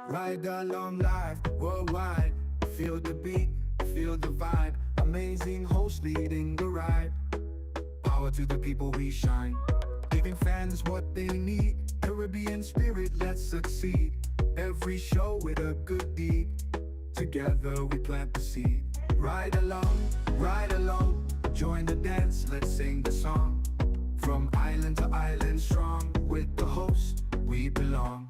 Ride along live, worldwide. Feel the beat, feel the vibe. Amazing host leading the ride. Power to the people, we shine. Giving fans what they need. Caribbean spirit, let's succeed. Every show with a good deed. Together we plant the seed. Ride along, join the dance, let's sing the song. From island to island strong, with the host, we belong.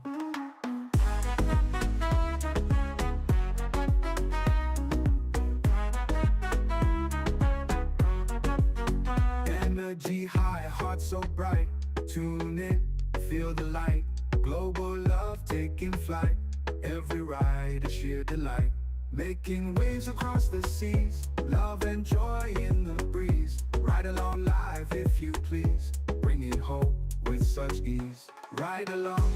Energy high, heart so bright. Tune in, feel the light. Global love taking flight. Every ride a sheer delight. Making waves across the seas. Love and joy in the breeze. Ride along live if you please. Bringing hope with such ease. Ride along,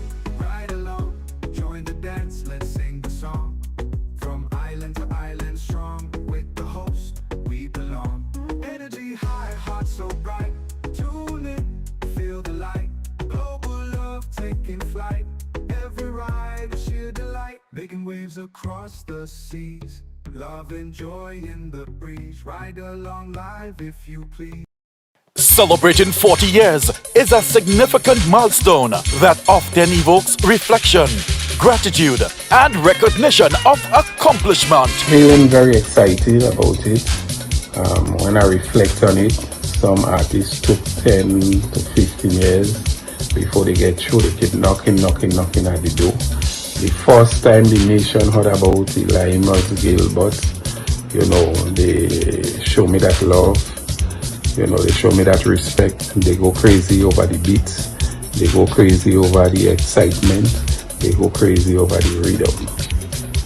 join the dance, let's sing the song. From island to island strong, with the host, we belong. Energy high, heart so bright. Tune in, feel the light. Global love taking flight. Every ride a sheer delight. Making waves across the seas. Love and joy in the breeze. Ride along live if you please. Celebrating 40 years is a significant milestone that often evokes reflection, gratitude, and recognition of accomplishment. Feeling very excited about it. When I reflect on it, some artists took 10 to 15 years before they get through. They keep knocking at the door. The first time the nation heard about the Limers Gilbert, they show me that love. They show me that respect. They go crazy over the beats. They go crazy over the excitement. They go crazy over the rhythm.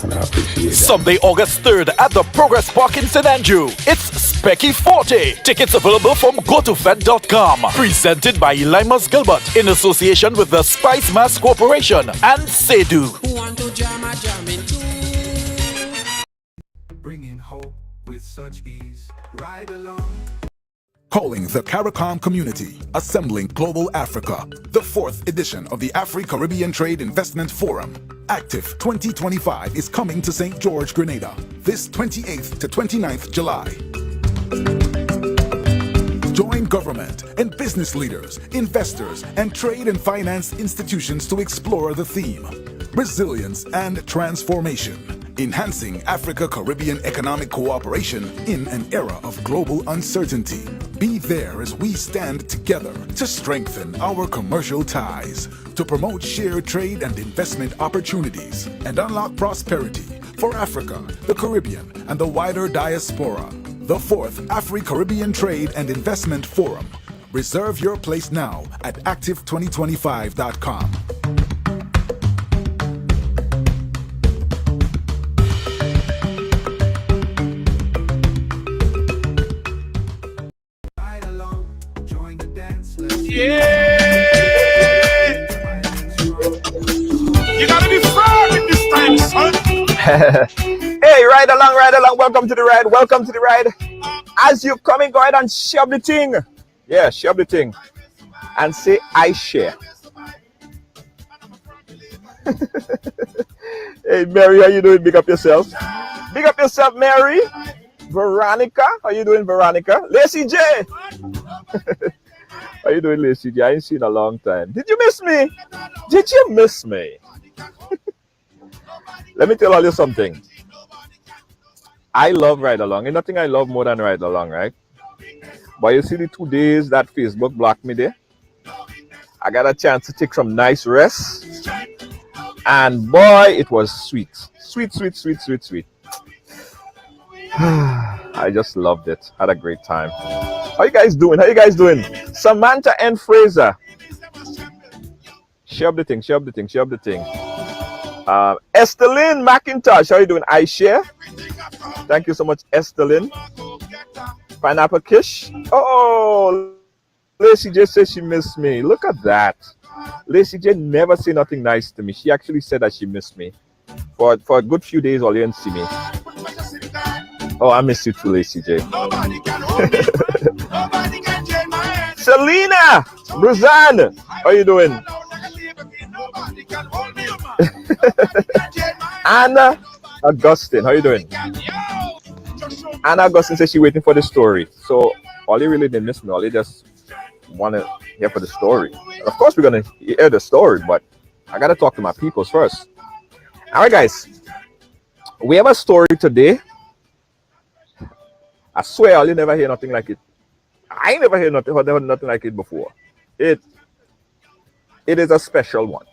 And I appreciate that. Sunday, August 3rd at the Progress Park in St. Andrew. It's Specky 40. Tickets available from gotofed.com. Presented by Limers Gilbert in association with the Spice Mass Corporation and Sedu. Who want to jam a jamming too? Bringing hope with such ease. Ride along. Calling the CARICOM community, assembling Global Africa, the 4th edition of the Afri-Caribbean Trade Investment Forum. Active 2025 is coming to St. George, Grenada, this 28th to 29th July. Join government and business leaders, investors, and trade and finance institutions to explore the theme, resilience and transformation. Enhancing Africa-Caribbean economic cooperation in an era of global uncertainty. Be there as we stand together to strengthen our commercial ties, to promote shared trade and investment opportunities, and unlock prosperity for Africa, the Caribbean, and the wider diaspora. The 4th Afri-Caribbean Trade and Investment Forum. Reserve your place now at active2025.com. You gotta be firm with this time, son. Hey, ride along. Welcome to the ride. As you coming, go ahead and shove the thing. Yeah, shove the thing. And say, I share. Hey, Mary, how you doing? Big up yourself. Mary. Veronica, how you doing, Veronica? Lacey J. How you doing, Lacey J? I ain't seen a long time. Did you miss me? Let me tell you something. I love ride along. Ain't nothing I love more than ride along, right? But you see the 2 days that Facebook blocked me there? I got a chance to take some nice rest. And boy, it was sweet. Sweet. I just loved it. Had a great time. How you guys doing? Samantha and Fraser. Share up the thing. Estelyn McIntosh, how you doing? I share. Thank you so much, Estelyn. Pineapple Kish. Oh, Lacey J says she missed me. Look at that. Lacey J never say nothing nice to me. She actually said that she missed me. For a good few days, all you didn't see me. Oh, I miss you too, Lacey J. Selena Bruzan, how you doing? Anna Augustine, how you doing? Anna Augustine says she's waiting for the story. So Ollie really didn't miss me. Ollie just want to hear for the story. And of course, we're going to hear the story, but I got to talk to my peoples first. All right, guys. We have a story today. I swear Ollie never hear nothing like it. I ain't never heard nothing like it before. It is a special one.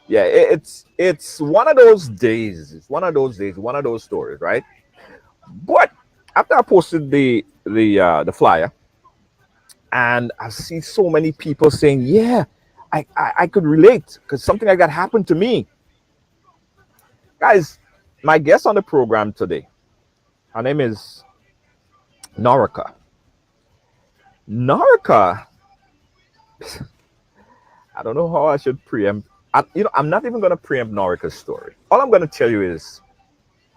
Yeah, it's one of those days. It's one of those days, one of those stories, right? But after I posted the flyer, and I see so many people saying, "Yeah, I could relate because something like that happened to me." Guys, my guest on the program today, her name is Norica. Norica, I don't know how I should preempt. I'm not even going to preempt Norica's story. All I'm going to tell you is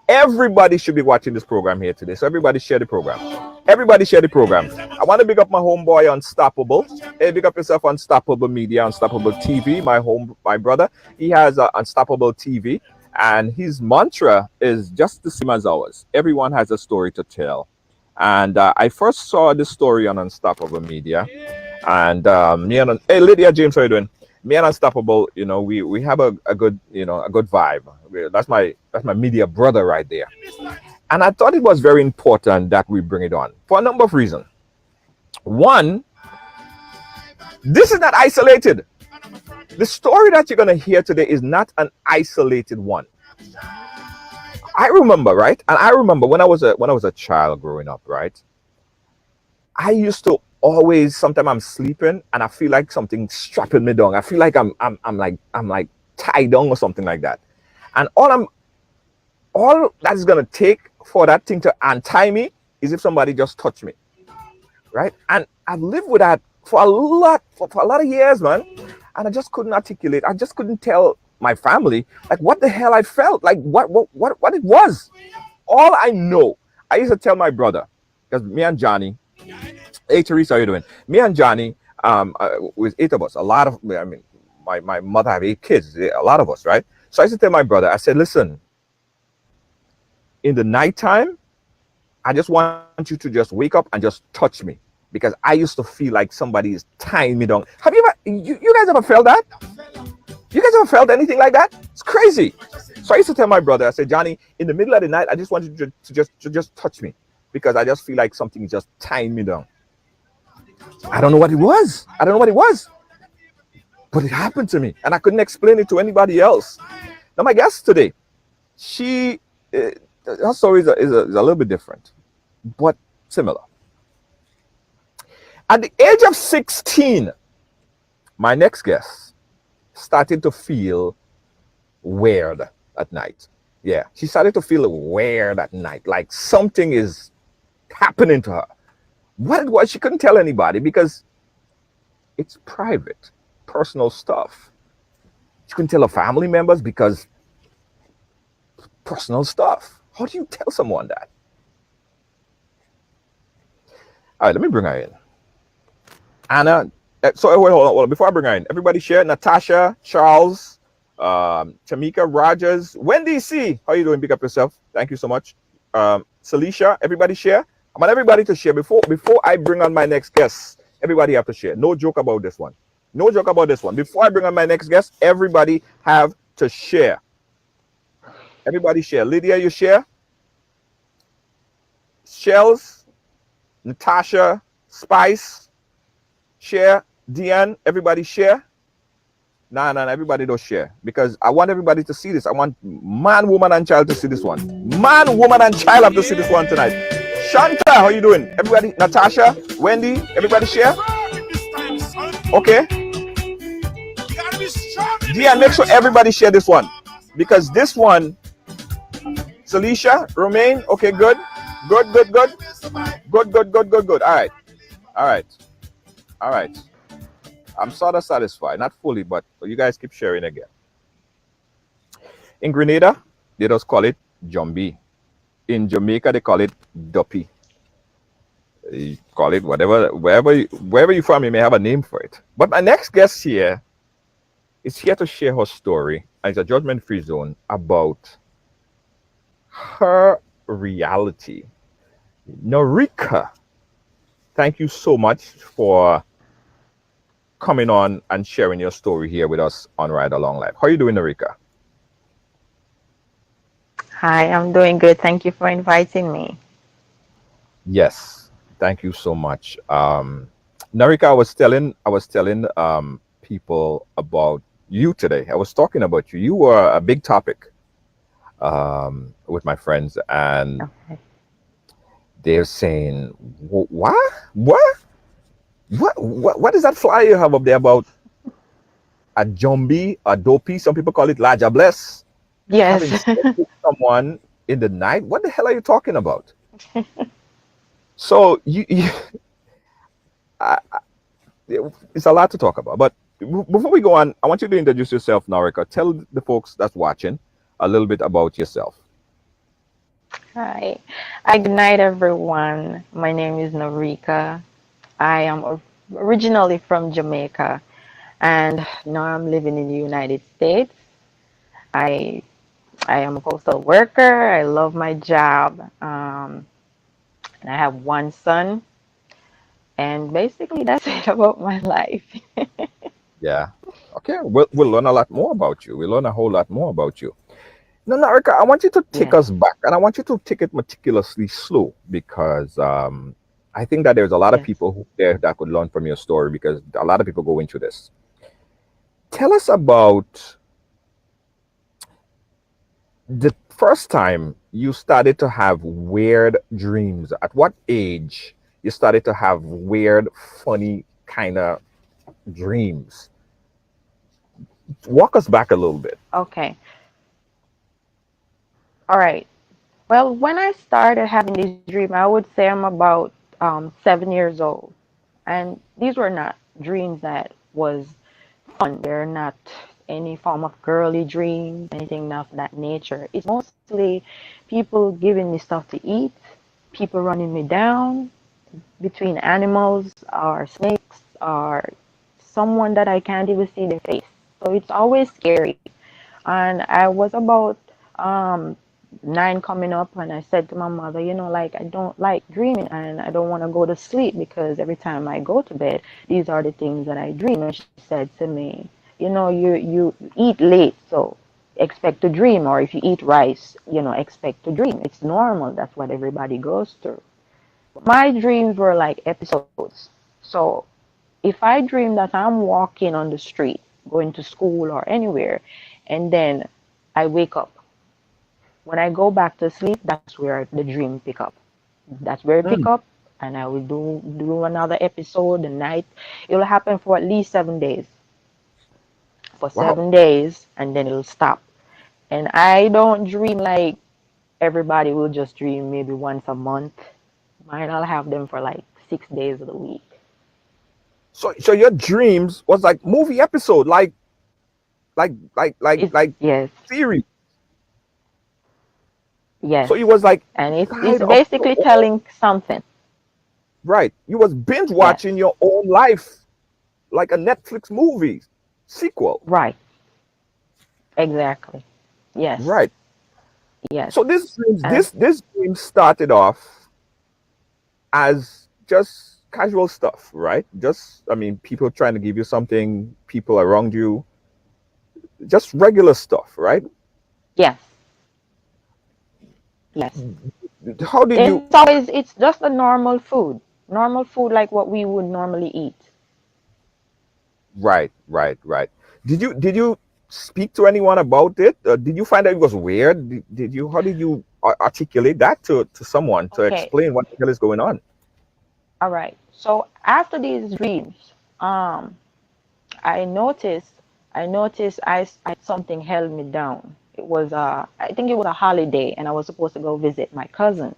everybody should be watching this program here today. So everybody share the program. Everybody share the program. I want to big up my homeboy Unstoppable. Hey, big up yourself, Unstoppable Media, Unstoppable TV. My brother, he has Unstoppable TV, and his mantra is just the same as ours. Everyone has a story to tell. And I first saw this story on Unstoppable Media, and hey Lydia James, how you doing? Me and Unstoppable, we have a good vibe. That's my media brother right there. And I thought it was very important that we bring it on for a number of reasons. One, this is not isolated. The story that you're gonna hear today is not an isolated one. I remember, right? And I remember when I was a child growing up, right? I used to always, sometimes I'm sleeping and I feel like something strapping me down. I feel like I'm like tied down or something like that. And all that is gonna take for that thing to untie me is if somebody just touched me, right? And I've lived with that for a lot of years, man. And I just couldn't articulate. I just couldn't tell my family like what the hell I felt, like what it was. All I know, I used to tell my brother, because me and Johnny, hey Teresa, how you doing? Me and Johnny, with 8 of us, my mother have 8 kids, a lot of us, right? So I used to tell my brother, I said, listen, in the nighttime, I just want you to just wake up and just touch me, because I used to feel like somebody is tying me down. Have you guys ever felt that? You guys ever felt anything like that? It's crazy. So I used to tell my brother, I said, Johnny, in the middle of the night, I just want you to just touch me, because I just feel like something is just tying me down. I don't know what it was. But it happened to me, and I couldn't explain it to anybody else. Now, my guest today, her story is a little bit different, but similar. At the age of 16, my next guest started to feel weird at night. Yeah, she started to feel weird at night, like something is happening to her. What it was, she couldn't tell anybody because it's private, personal stuff. She couldn't tell her family members because personal stuff. How do you tell someone that? All right, let me bring her in. Anna, so wait, hold on. Before I bring her in, everybody share. Natasha, Charles, Tamika, Rogers, Wendy C. How you doing? Pick up yourself. Thank you so much. Celicia, everybody share. I want everybody to share. Before I bring on my next guest, everybody have to share. No joke about this one. No joke about this one. Before I bring on my next guest, everybody have to share. Everybody share. Lydia, you share? Shells, Natasha, Spice, share. Deanne, everybody share. Nah, everybody don't share, because I want everybody to see this. I want man, woman, and child to see this one. Man, woman, and child have to see this one tonight. Shanta, how you doing? Everybody, Natasha, Wendy, everybody share? Okay. Deanne, make sure everybody share this one, because this one, Celicia, Romaine, okay, good. Good. All right. I'm sort of satisfied, not fully, but you guys keep sharing again. In Grenada, they just call it Jumbie. In Jamaica, they call it Duppy. You call it whatever, wherever you're from, you may have a name for it. But my next guest here is here to share her story. It's a judgment-free zone about her reality. Norica, thank you so much for coming on and sharing your story here with us on Ride Along Life. How are you doing, Norica? Hi, I'm doing good. Thank you for inviting me. Yes, thank you so much. Narika, I was telling people about you today. I was talking about you. You were a big topic with my friends, and Okay. they're saying, "What? What? What is that flyer you have up there about a Jumbie, a dopey? Some people call it Laja Bless, having Yes. sex with someone in the night. What the hell are you talking about?" So I, it's a lot to talk about. But before we go on, I want you to introduce yourself, Narika. Tell the folks that's watching a little bit about yourself. Hi. Good night, everyone. My name is Norica. I am originally from Jamaica, and now I'm living in the United States. I I am a postal worker. I love my job. And I have one son, and basically that's it about my life. Yeah. Okay. We'll learn a lot more about you. We'll learn a whole lot more about you. Now, Narika, I want you to take Yes. us back, and I want you to take it meticulously slow because I think that there's a lot of Yes. people who there that could learn from your story because a lot of people go into this. Tell us about the first time you started to have weird dreams. At what age you started to have weird, funny kind of dreams? Walk us back a little bit. Okay. All right. Well, when I started having this dream, I would say I'm about 7 years old. And these were not dreams that was fun. They're not any form of girly dreams, anything of that nature. It's mostly people giving me stuff to eat, people running me down between animals or snakes or someone that I can't even see their face. So it's always scary. And I was about um, 9 coming up, and I said to my mother, like I don't like dreaming and I don't want to go to sleep because every time I go to bed, these are the things that I dream. And she said to me, you eat late, so expect to dream. Or if you eat rice, expect to dream. It's normal. That's what everybody goes through. My dreams were like episodes. So if I dream that I'm walking on the street, going to school or anywhere, and then I wake up, when I go back to sleep, that's where the dream pick up. That's where it pick Mm, up, and I will do another episode the night. It will happen for at least 7 days. For wow. 7 days, and then it'll stop. And I don't dream like everybody will just dream maybe once a month. Mine, I'll have them for like 6 days of the week. So your dreams was like movie episode, It's like yes, series. yes, So it was like and it's inside of your basically own, telling something. right. You was binge Yes, watching your own life like a Netflix movie sequel. right, exactly. Yes, Right. yes, So this dreams, and this dream started off as just casual stuff, right? Just I mean, people trying to give you something, people around you, just regular stuff, right? yes, yes. How did you? It's just a normal food like what we would normally eat. Right, right, right. Did you speak to anyone about it? Did you find out it was weird? Did you? How did you articulate that to someone to Okay, explain what the hell is going on? all right. So after these dreams, um, I noticed, something held me down. It was I think it was a holiday, and I was supposed to go visit my cousin,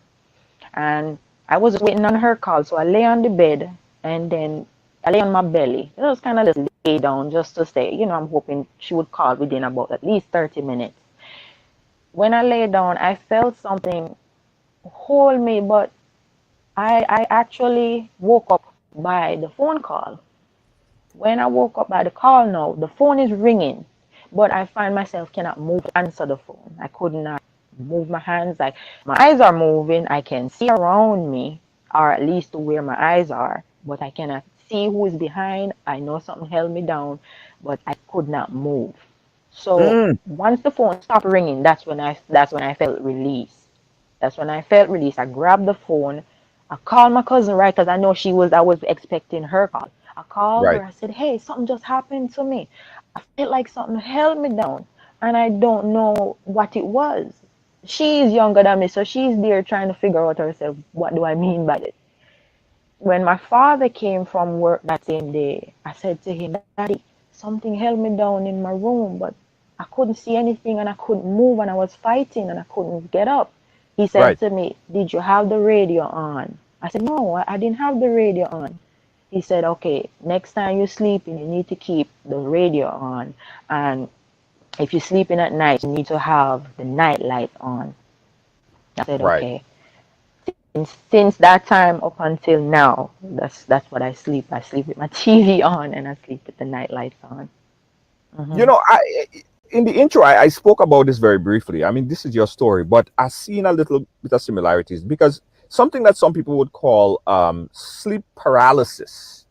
and I was just waiting on her call. So I lay on the bed, and then I lay on my belly. It was kind of just lay down just to say, I'm hoping she would call within about at least 30 minutes. When I lay down, I felt something hold me, but I actually woke up by the phone call. When I woke up by the call now, the phone is ringing, but I find myself cannot move to answer the phone. I could not move my hands. Like my eyes are moving. I can see around me, or at least to where my eyes are, but I cannot see who is behind. I know something held me down, but I could not move. So Mm, once the phone stopped ringing, that's when I felt release. That's when I felt release. I grabbed the phone. I called my cousin, right? Because I was expecting her call. I called right. her. I said, hey, something just happened to me. I felt like something held me down. And I don't know what it was. She's younger than me, so she's there trying to figure out herself, what do I mean by this? When my father came from work that same day, I said to him, Daddy, something held me down in my room, but I couldn't see anything and I couldn't move and I was fighting and I couldn't get up. He said Right. to me, did you have the radio on? I said, no, I didn't have the radio on. He said, okay, next time you're sleeping, you need to keep the radio on. And if you're sleeping at night, you need to have the night light on. I said, Right. okay. Since that time up until now, that's what I sleep. I sleep with my TV on and I sleep with the night lights on. You Hmm. know, in the intro, I spoke about this very briefly. I mean, this is your story, but I've seen a little bit of similarities because something that some people would call sleep paralysis,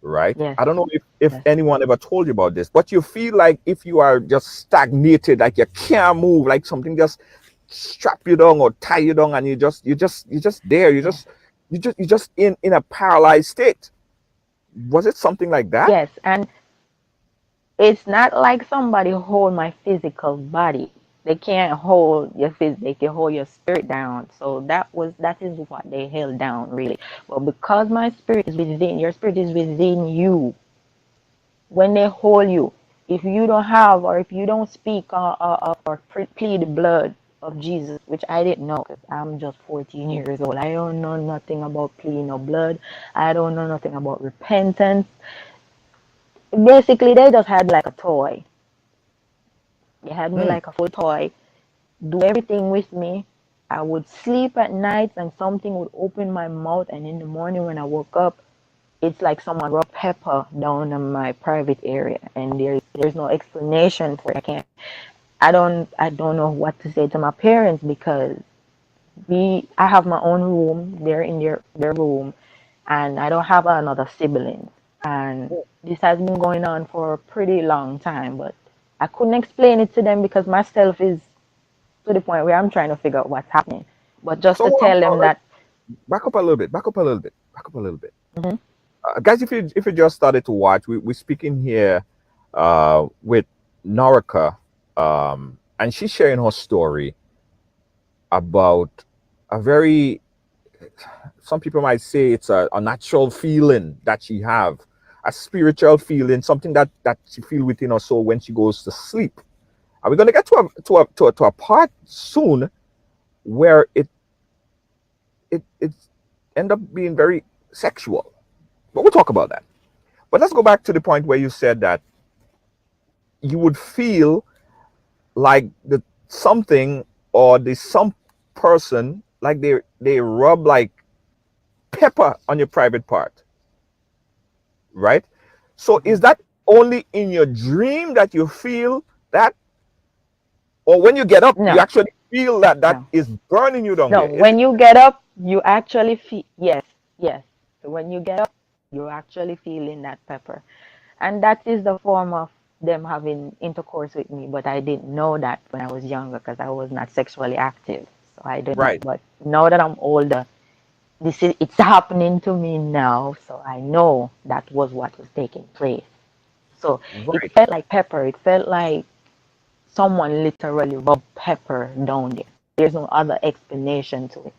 right? Yes, I don't know if yes, anyone ever told you about this, but you feel like if you are just stagnated, like you can't move, like something just strap you down or tie you down, and you just there, yes, you just in a paralyzed state. Was it something like that? yes. And it's not like somebody hold my physical body. They can't hold your they can hold your spirit down. So that is what they held down really. But because my spirit is within, your spirit is within you. When they hold you, if you don't have or if you don't speak or plead the blood of Jesus, which I didn't know because I'm just 14 years old. I don't know nothing about pleading of blood. I don't know nothing about repentance. Basically, they just had like a toy. They had me Mm, like a full toy, do everything with me. I would sleep at night and something would open my mouth, and in the morning when I woke up, it's like someone rub pepper down in my private area, and there's no explanation for it. I don't know what to say to my parents because I have my own room. They're in their room, and I don't have another sibling. And this has been going on for a pretty long time, but I couldn't explain it to them because myself is to the point where I'm trying to figure out what's happening. But just so to tell them that, back up a little bit. Back up a little bit. Back up a little bit. mhm, Guys, if you just started to watch, we're speaking here with Norica, and she's sharing her story about a very, some people might say it's a natural feeling that she have, a spiritual feeling, something that she feel within her soul when she goes to sleep. And we're gonna get to a part soon where it end up being very sexual, but we'll talk about that. But let's go back to the point where you said that you would feel like the something or the some person like they rub like pepper on your private part, right? So is mhm. that only in your dream that you feel that, or when you get up you No, actually feel that that no, is burning you down no. there? Is When it you get up, you actually feel, yes, yes. So when you get up, you're actually feeling that pepper. And that is the form of them having intercourse with me. But I didn't know that when I was younger because I was not sexually active. So I didn't know. right? But now that I'm older, it's happening to me now. So I know that was what was taking place. So it Right. felt like pepper. It felt like someone literally rubbed pepper down there. There's no other explanation to it.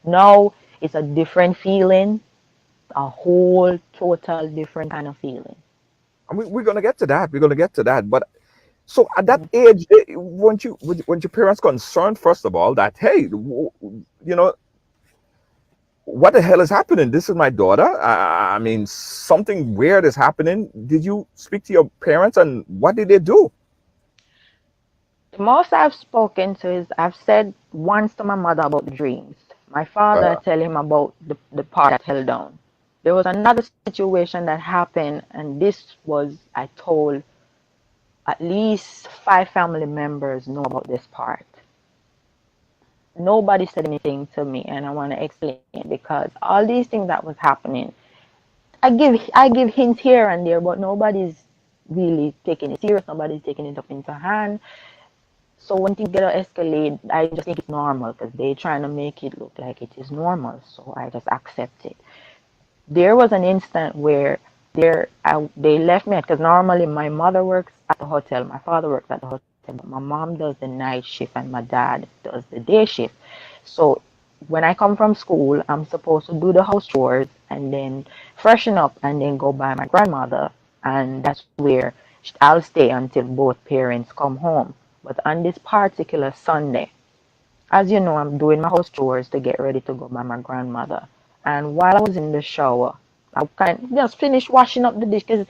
Now it's a different feeling, a whole total different kind of feeling. And we're gonna get to that. We're gonna get to that. But so at that Mhm. age, weren't your parents concerned first of all that, hey, you know, what the hell is happening? This is my daughter. I mean, something weird is happening. Did you speak to your parents, and what did they do? The most I've spoken to is I've said once to my mother about the dreams. My father, I Uh, tell him about the part that held down. There was another situation that happened, and this was, I told at least 5 family members know about this part. Nobody said anything to me, and I want to explain because all these things that was happening, I give hints here and there, but nobody's really taking it serious. Nobody's taking it up into hand. So when things get to escalate, I just think it's normal because they're trying to make it look like it is normal. So I just accept it. There was an instant where they left me because normally my mother works at the hotel, my father works at the hotel, but my mom does the night shift and my dad does the day shift. So when I come from school, I'm supposed to do the house chores and then freshen up and then go by my grandmother, and that's where I'll stay until both parents come home. But on this particular Sunday, as you know, I'm doing my house chores to get ready to go by my grandmother. And while I was in the shower, I kind of just finished washing up the dish because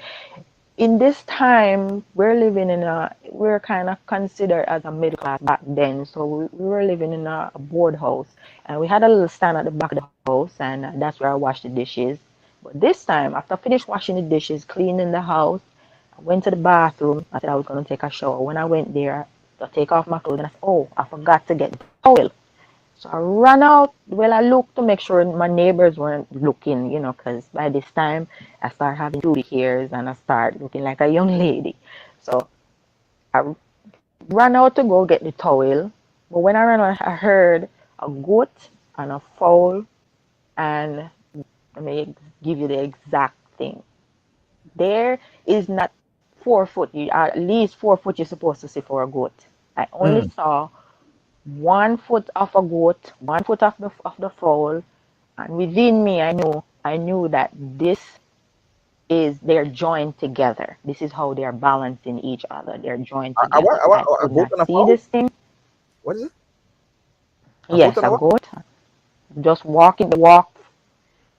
in this time we're kind of considered as a middle class back then. So we were living in a board house, and we had a little stand at the back of the house, and that's where I washed the dishes. But this time, after I finished washing the dishes, cleaning the house, I went to the bathroom. I said I was going to take a shower. When I went there to take off my clothes, and I said, oh, I forgot to get the towel. So I ran out. Well, I looked to make sure my neighbors weren't looking, because by this time I start having pubic hairs and I start looking like a young lady. So I ran out to go get the towel. But when I ran out, I heard a goat and a fowl. And let me give you the exact thing. There is not 4 foot. At least 4 foot you're supposed to see for a goat. I only Mm. saw 1 foot of a goat, 1 foot of the fowl, and within me, I knew that they're joined together. This is how they're balancing each other. They're joined together. I A could goat not and a see fowl? this thing. What is it? A goat Yes, and a a what? goat, just walking the walk,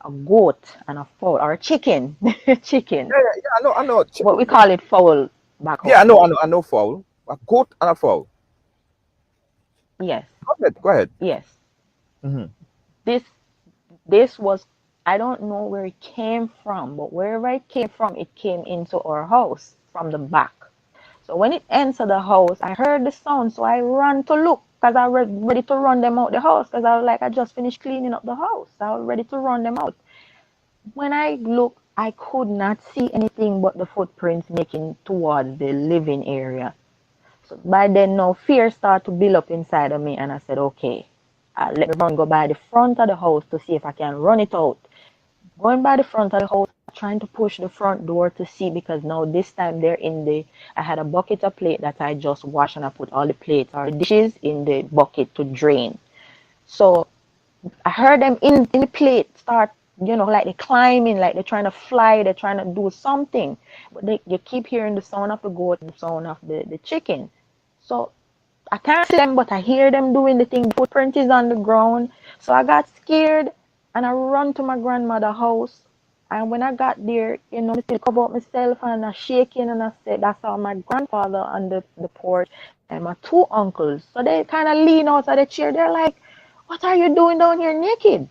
a goat and a fowl, or a chicken, chicken. Yeah, yeah, yeah. I know. But we call it fowl back Yeah, home. I know fowl. A goat and a fowl. Yes, Go ahead, go ahead. yes. Hmm. This this was, I don't know where it came from, but wherever it came from, it came into our house from the back. So when it entered the house, I heard the sound, so I ran to look because I was ready to run them out the house because I was like, I just finished cleaning up the house. I was ready to run them out. When I looked, I could not see anything but the footprints making towards the living area. So by then, now fear started to build up inside of me, and I said, okay, let me run go by the front of the house to see if I can run it out. Going by the front of the house, trying to push the front door to see because now this time they're in I had a bucket of plate that I just washed and I put all the plates or the dishes in the bucket to drain. So I heard them in the plate start, like they're climbing, like they're trying to fly, they're trying to do something. But you keep hearing the sound of the goat and the sound of the chicken. So I can't see them, but I hear them doing the thing. The footprint is on the ground. So I got scared and I run to my grandmother's house. And when I got there, I still cover up myself and I shaking and I said, that's all my grandfather on the porch and my 2 uncles. So they kind of lean out of the chair. They're like, what are you doing down here naked?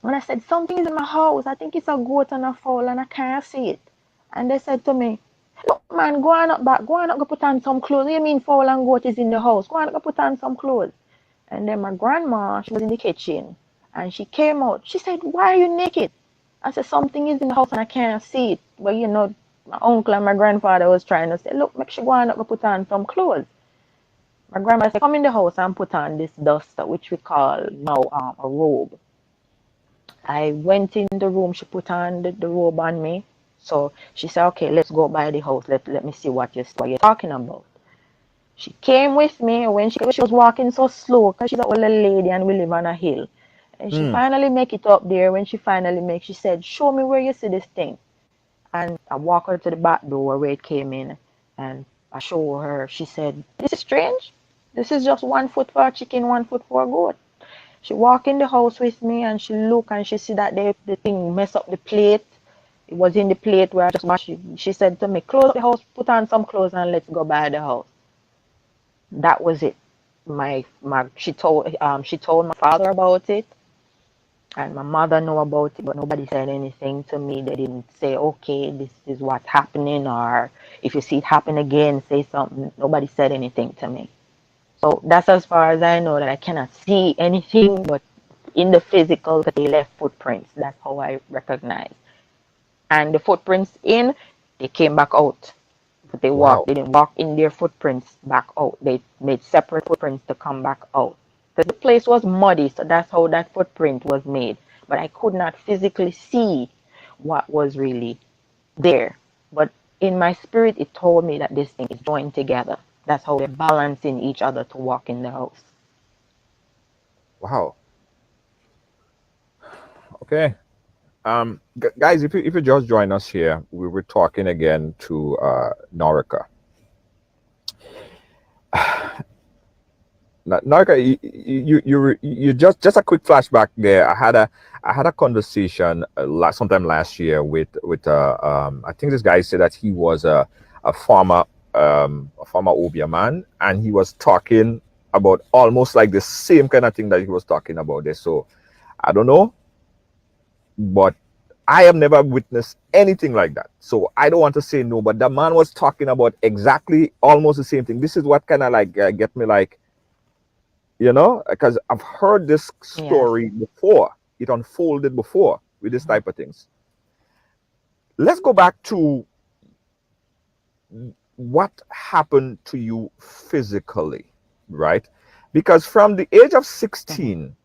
And I said, something is in my house. I think it's a goat and a fowl and I can't see it. And they said to me, look, man, go on up back. Go on up, go put on some clothes. What do you mean fowl and goat is in the house? Go on up, go put on some clothes. And then my grandma, she was in the kitchen. And she came out. She said, why are you naked? I said, something is in the house and I can't see it. But, my uncle and my grandfather was trying to say, look, make sure go on up, go put on some clothes. My grandma said, come in the house and put on this duster, which we call now a robe. I went in the room. She put on the robe on me. So she said, okay, let's go by the house. Let me see what you're talking about. She came with me when she was walking so slow because she's an older lady and we live on a hill. And she Mm. finally make it up there. When she finally she said, show me where you see this thing. And I walked her to the back door where it came in and I show her. She said, this is strange. This is just 1 foot for a chicken, 1 foot for a goat. She walked in the house with me and she look and she see that the thing mess up the plate. It was in the plate where I just washed it. She said to me, close up the house, put on some clothes and let's go by the house. That was it. She told my father about it. And my mother knew about it, but nobody said anything to me. They didn't say, okay, this is what's happening, or if you see it happen again, say something. Nobody said anything to me. So that's as far as I know, that I cannot see anything but in the physical, because they left footprints. That's how I recognize. And the footprints in, they came back out. But they walked. Wow. They didn't walk in their footprints back out. They made separate footprints to come back out. Because the place was muddy, so that's how that footprint was made. But I could not physically see what was really there. But in my spirit, it told me that this thing is joined together. That's how they're balancing each other to walk in the house. Wow. Okay. Guys, if you just join us here, we were talking again to Norica. Norica, you just a quick flashback there. I had a conversation sometime last year with I think this guy said that he was a former Obia man, and he was talking about almost like the same kind of thing that he was talking about there. So I don't know, but I have never witnessed anything like that. So I don't want to say no, but the man was talking about exactly almost the same thing. This is what kind of like get me like, because I've heard this Yes. story before. It unfolded before with this type of things. Let's go back to what happened to you physically, right? Because from the age of 16,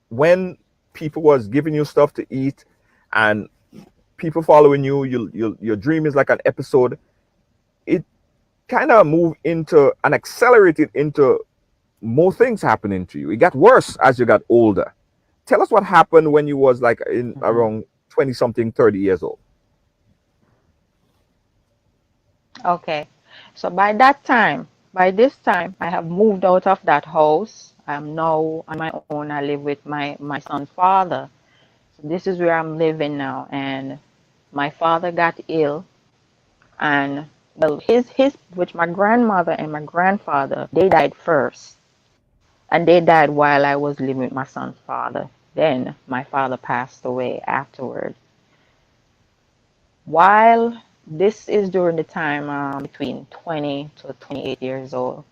when people was giving you stuff to eat and people following your dream is like an episode, it kind of moved into and accelerated into more things happening to you. It got worse as you got older. Tell us what happened when you was like in around 20 something, 30 years old. Okay. So by this time, I have moved out of that house. I'm now on my own. I live with my son's father. So this is where I'm living now. And my father got ill, and well, his which my grandmother and my grandfather, they died first, and they died while I was living with my son's father. Then my father passed away afterward. While this is during the time between 20 to 28 years old,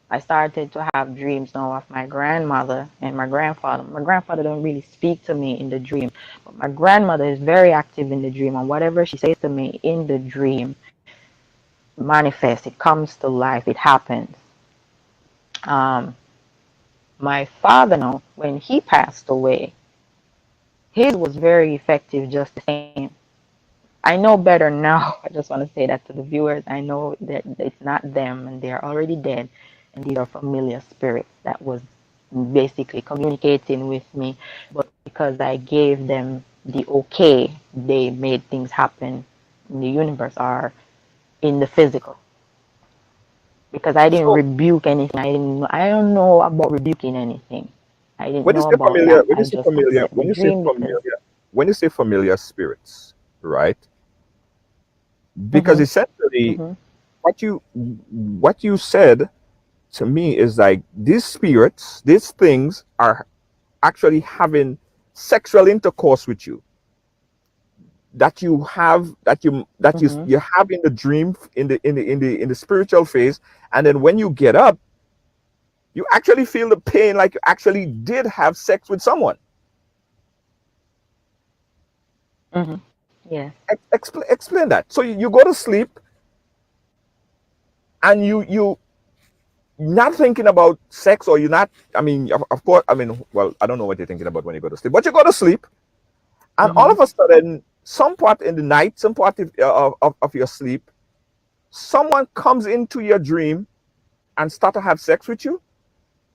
I started to have dreams now of my grandmother and my grandfather. My grandfather don't really speak to me in the dream, but my grandmother is very active in the dream, and whatever she says to me in the dream manifests. It comes to life. It happens. Um, my father, now, when he passed away, his was very effective, just the same. I know better now. I just want to say that to the viewers. I know that it's not them and they're already dead. And these are familiar spirits that was basically communicating with me. But because I gave them the okay, they made things happen in the universe or in the physical. Because I didn't So rebuke anything. I don't know about rebuking anything. I didn't when you know say about familiar, that. I just accept the dream because when you say familiar spirits, right? Because hmm essentially hmm what you said to me is like these spirits, these things are actually having sexual intercourse with you, that you have hmm you have in the dream, in the spiritual phase, and then when you get up, you actually feel the pain like you actually did have sex with someone. hmm Yes. Explain that. So you go to sleep and you not thinking about sex, or you're not, I mean, of course, I mean, well, I don't know what you're thinking about when you go to sleep, but you go to sleep, and all hmm of a sudden, some part in the night, some part of your sleep, someone comes into your dream and start to have sex with you.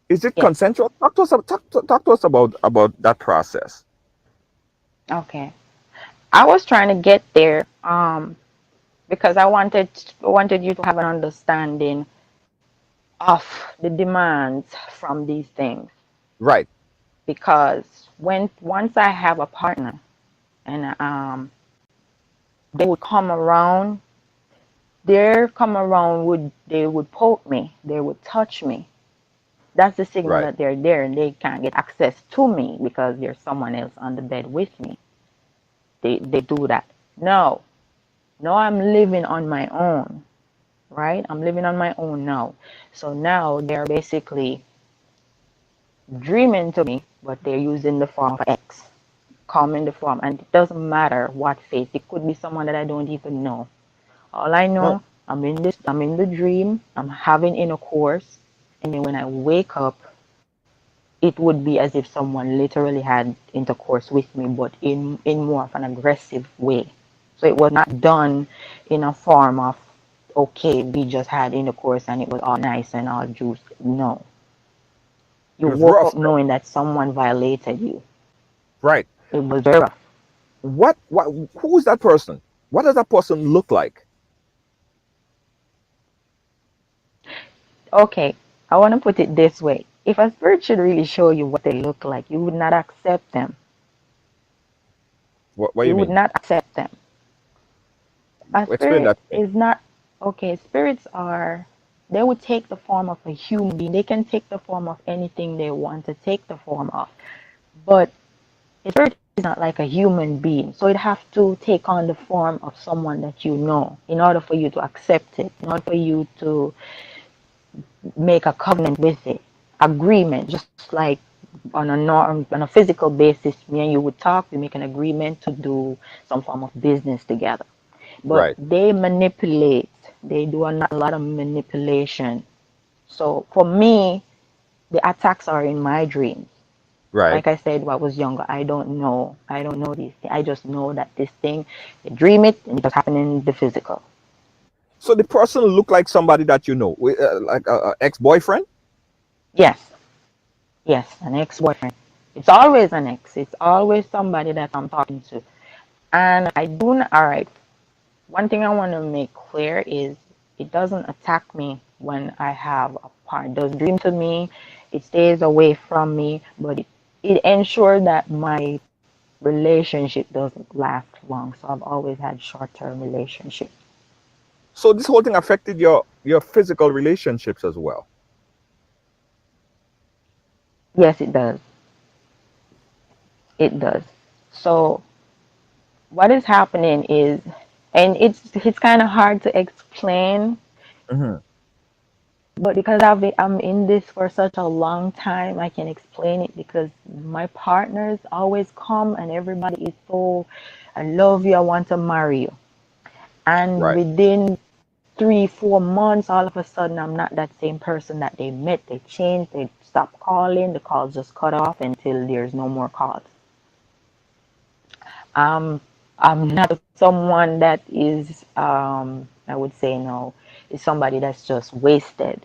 Is it Yes. consensual? Talk to us about that process. Okay. I was trying to get there because I wanted you to have an understanding of the demands from these things. Right. Because when once I have a partner and they would come around, they would poke me, they would touch me, That's the signal Right. that they're there and they can't get access to me because there's someone else on the bed with me. They do that. No, no, I'm living on my own, right? I'm living on my own now. So now they're basically dreaming to me, but they're using the form of X, come in the form, and it doesn't matter what face. It could be someone that I don't even know. All I Oh, know, I'm in the dream, I'm having intercourse, and then when I wake up, it would be as if someone literally had intercourse with me, but in more of an aggressive way. So it was not done in a form of, okay, we just had intercourse and it was all nice and all juice. No. You it was woke rough. up knowing that someone violated you. Right. It was very rough. What who is that person? What does that person look like? Okay, I want to put it this way. If a spirit should really show you what they look like, you would not accept them. What do you You would mean? not accept them. A Explain spirit that to me. is not, okay, spirits are, they would take the form of a human being. They can take the form of anything they want to take the form of. But a spirit is not like a human being. So it have to take on the form of someone that you know in order for you to accept it, in order for you to make a covenant with it, agreement, just like on a norm, on a physical basis, me and you would talk, we make an agreement to do some form of business together. But Right. they manipulate, they do a lot of manipulation. So for me, the attacks are in my dreams. Right. Like I said, when I was younger, I don't know these things. I just know that this thing, I dream it and it just happen in the physical. So the person look like somebody that you know, like a ex-boyfriend? Yes, yes, an ex-boyfriend. It's always an ex. It's always somebody that I'm talking to. And I do not, all right, one thing I want to make clear is it doesn't attack me when I have a partner. It does dream to me. It stays away from me, but it ensures that my relationship doesn't last long. So I've always had short-term relationships. So this whole thing affected your physical relationships as well. Yes, it does. It does. So what is happening is, and it's kind of hard to explain, Hmm. but because I'm in this for such a long time, I can explain it because my partners always come and everybody is so, I love you, I want to marry you. And Right. within 3, 4 months, all of a sudden, I'm not that same person that they met. They changed, they stopped calling, the calls just cut off until there's no more calls. Um, I'm not someone that is, I would say no, is somebody that's just wasted.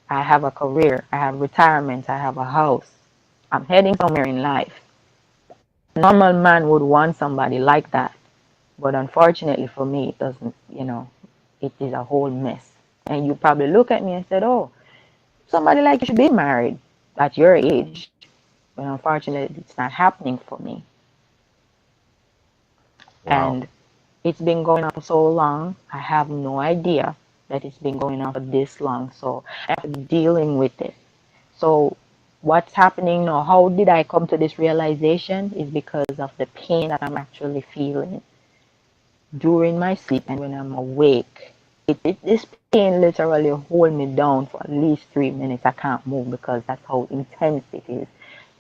I have a career, I have retirement, I have a house. I'm heading somewhere in life. A normal man would want somebody like that, but unfortunately for me, it doesn't, it is a whole mess. And you probably look at me and said, oh, somebody like you should be married at your age. But unfortunately, it's not happening for me. Wow. And it's been going on for so long. I have no idea that it's been going on for this long. So I'm dealing with it. So what's happening now? How did I come to this realization? Is because of the pain that I'm actually feeling during my sleep and when I'm awake. This pain literally hold me down for at least 3 minutes. I can't move because that's how intense it is.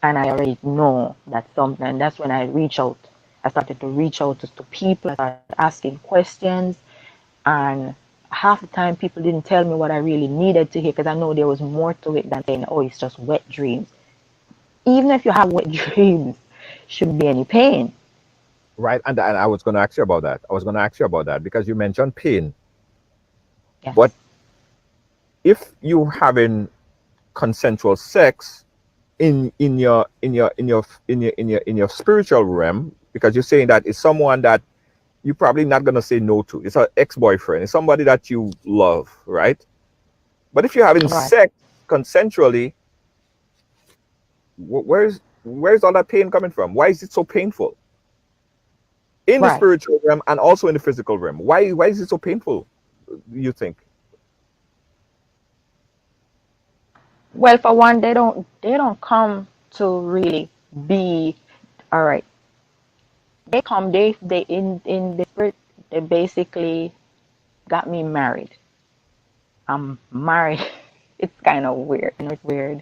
And I already know that something, and that's when I reach out. I started to reach out to people. I started asking questions, and half the time people didn't tell me what I really needed to hear because I know there was more to it than saying, oh, it's just wet dreams. Even if you have wet dreams, shouldn't be any pain. Right. And I was going to ask you about that. I was going to ask you about that because you mentioned pain. But Yes. if you having consensual sex in your spiritual realm, because you're saying that it's someone that you're probably not going to say no to. It's an ex-boyfriend. It's somebody that you love, right? But if you're having Right. sex consensually, where's all that pain coming from? Why is it so painful in the Right. spiritual realm and also in the physical realm? Why is it so painful? You think? Well, for one, they don't come to really be all right. They come, they in the spirit, they basically got me married. I'm married. It's kind of weird. I know it's weird.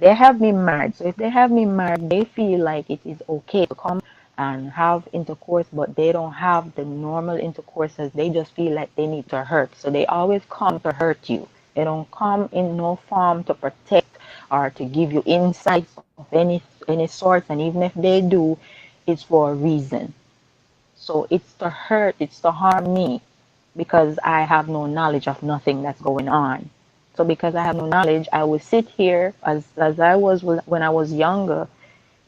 They have me married. So if they have me married, they feel like it is okay to come and have intercourse, but they don't have the normal intercourses. They just feel like they need to hurt. So they always come to hurt you. They don't come in no form to protect or to give you insights of any sort. And even if they do, it's for a reason. So it's to hurt, it's to harm me because I have no knowledge of nothing that's going on. So because I have no knowledge, I will sit here as I was when I was younger,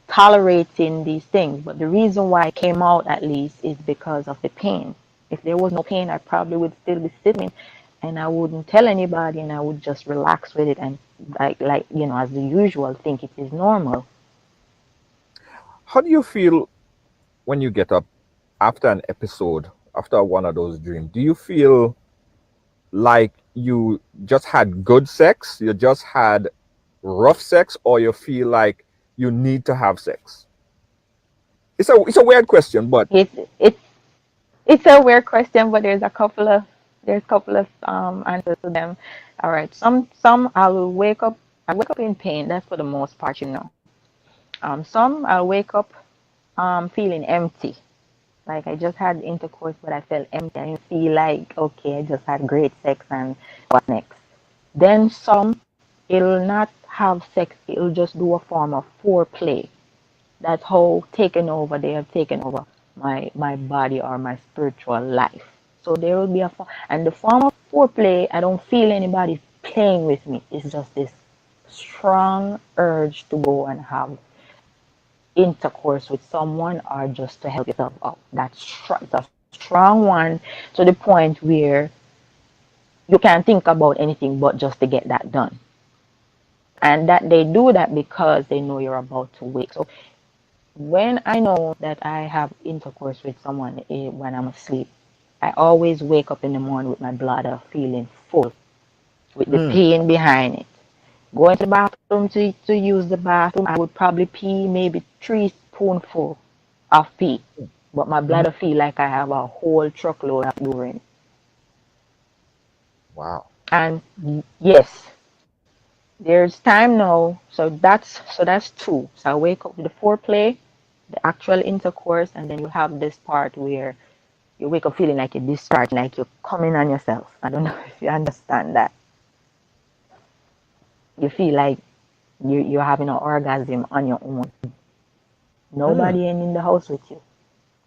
tolerating these things. But the reason why I came out at least is because of the pain. If there was no pain, I probably would still be sitting and I wouldn't tell anybody and I would just relax with it and like as the usual think it is normal. How do you feel when you get up after an episode, after one of those dreams? Do you feel like you just had good sex, you just had rough sex, or you feel like you need to have sex? It's a weird question, but It's it's a weird question, but there's a couple of answers to them. All right, some I will wake up. I wake up in pain. That's for the most part. Some I'll wake up feeling empty. Like I just had intercourse, but I felt empty. I didn't feel like okay, I just had great sex and what next? Then some it'll not have sex. It'll just do a form of foreplay. That's how taken over they have taken over my body or my spiritual life. So there will be and the form of foreplay, I don't feel anybody playing with me. It's just this strong urge to go and have intercourse with someone or just to help yourself out. It's a strong one to the point where you can't think about anything but just to get that done. And that they do that because they know you're about to wake. So when I know that I have intercourse with someone when I'm asleep, I always wake up in the morning with my bladder feeling full, with the mm, pain behind it. Going to the bathroom to use the bathroom, I would probably pee maybe 3 spoonful of pee, but my mhm. bladder feel like I have a whole truckload of urine. Wow. And yes, there's time now, so that's two. So I wake up with the foreplay, the actual intercourse, and then you have this part where you wake up feeling like you're discharged, like you're coming on yourself. I don't know if you understand that. You feel like you're having an orgasm on your own. Mm. Nobody in the house with you.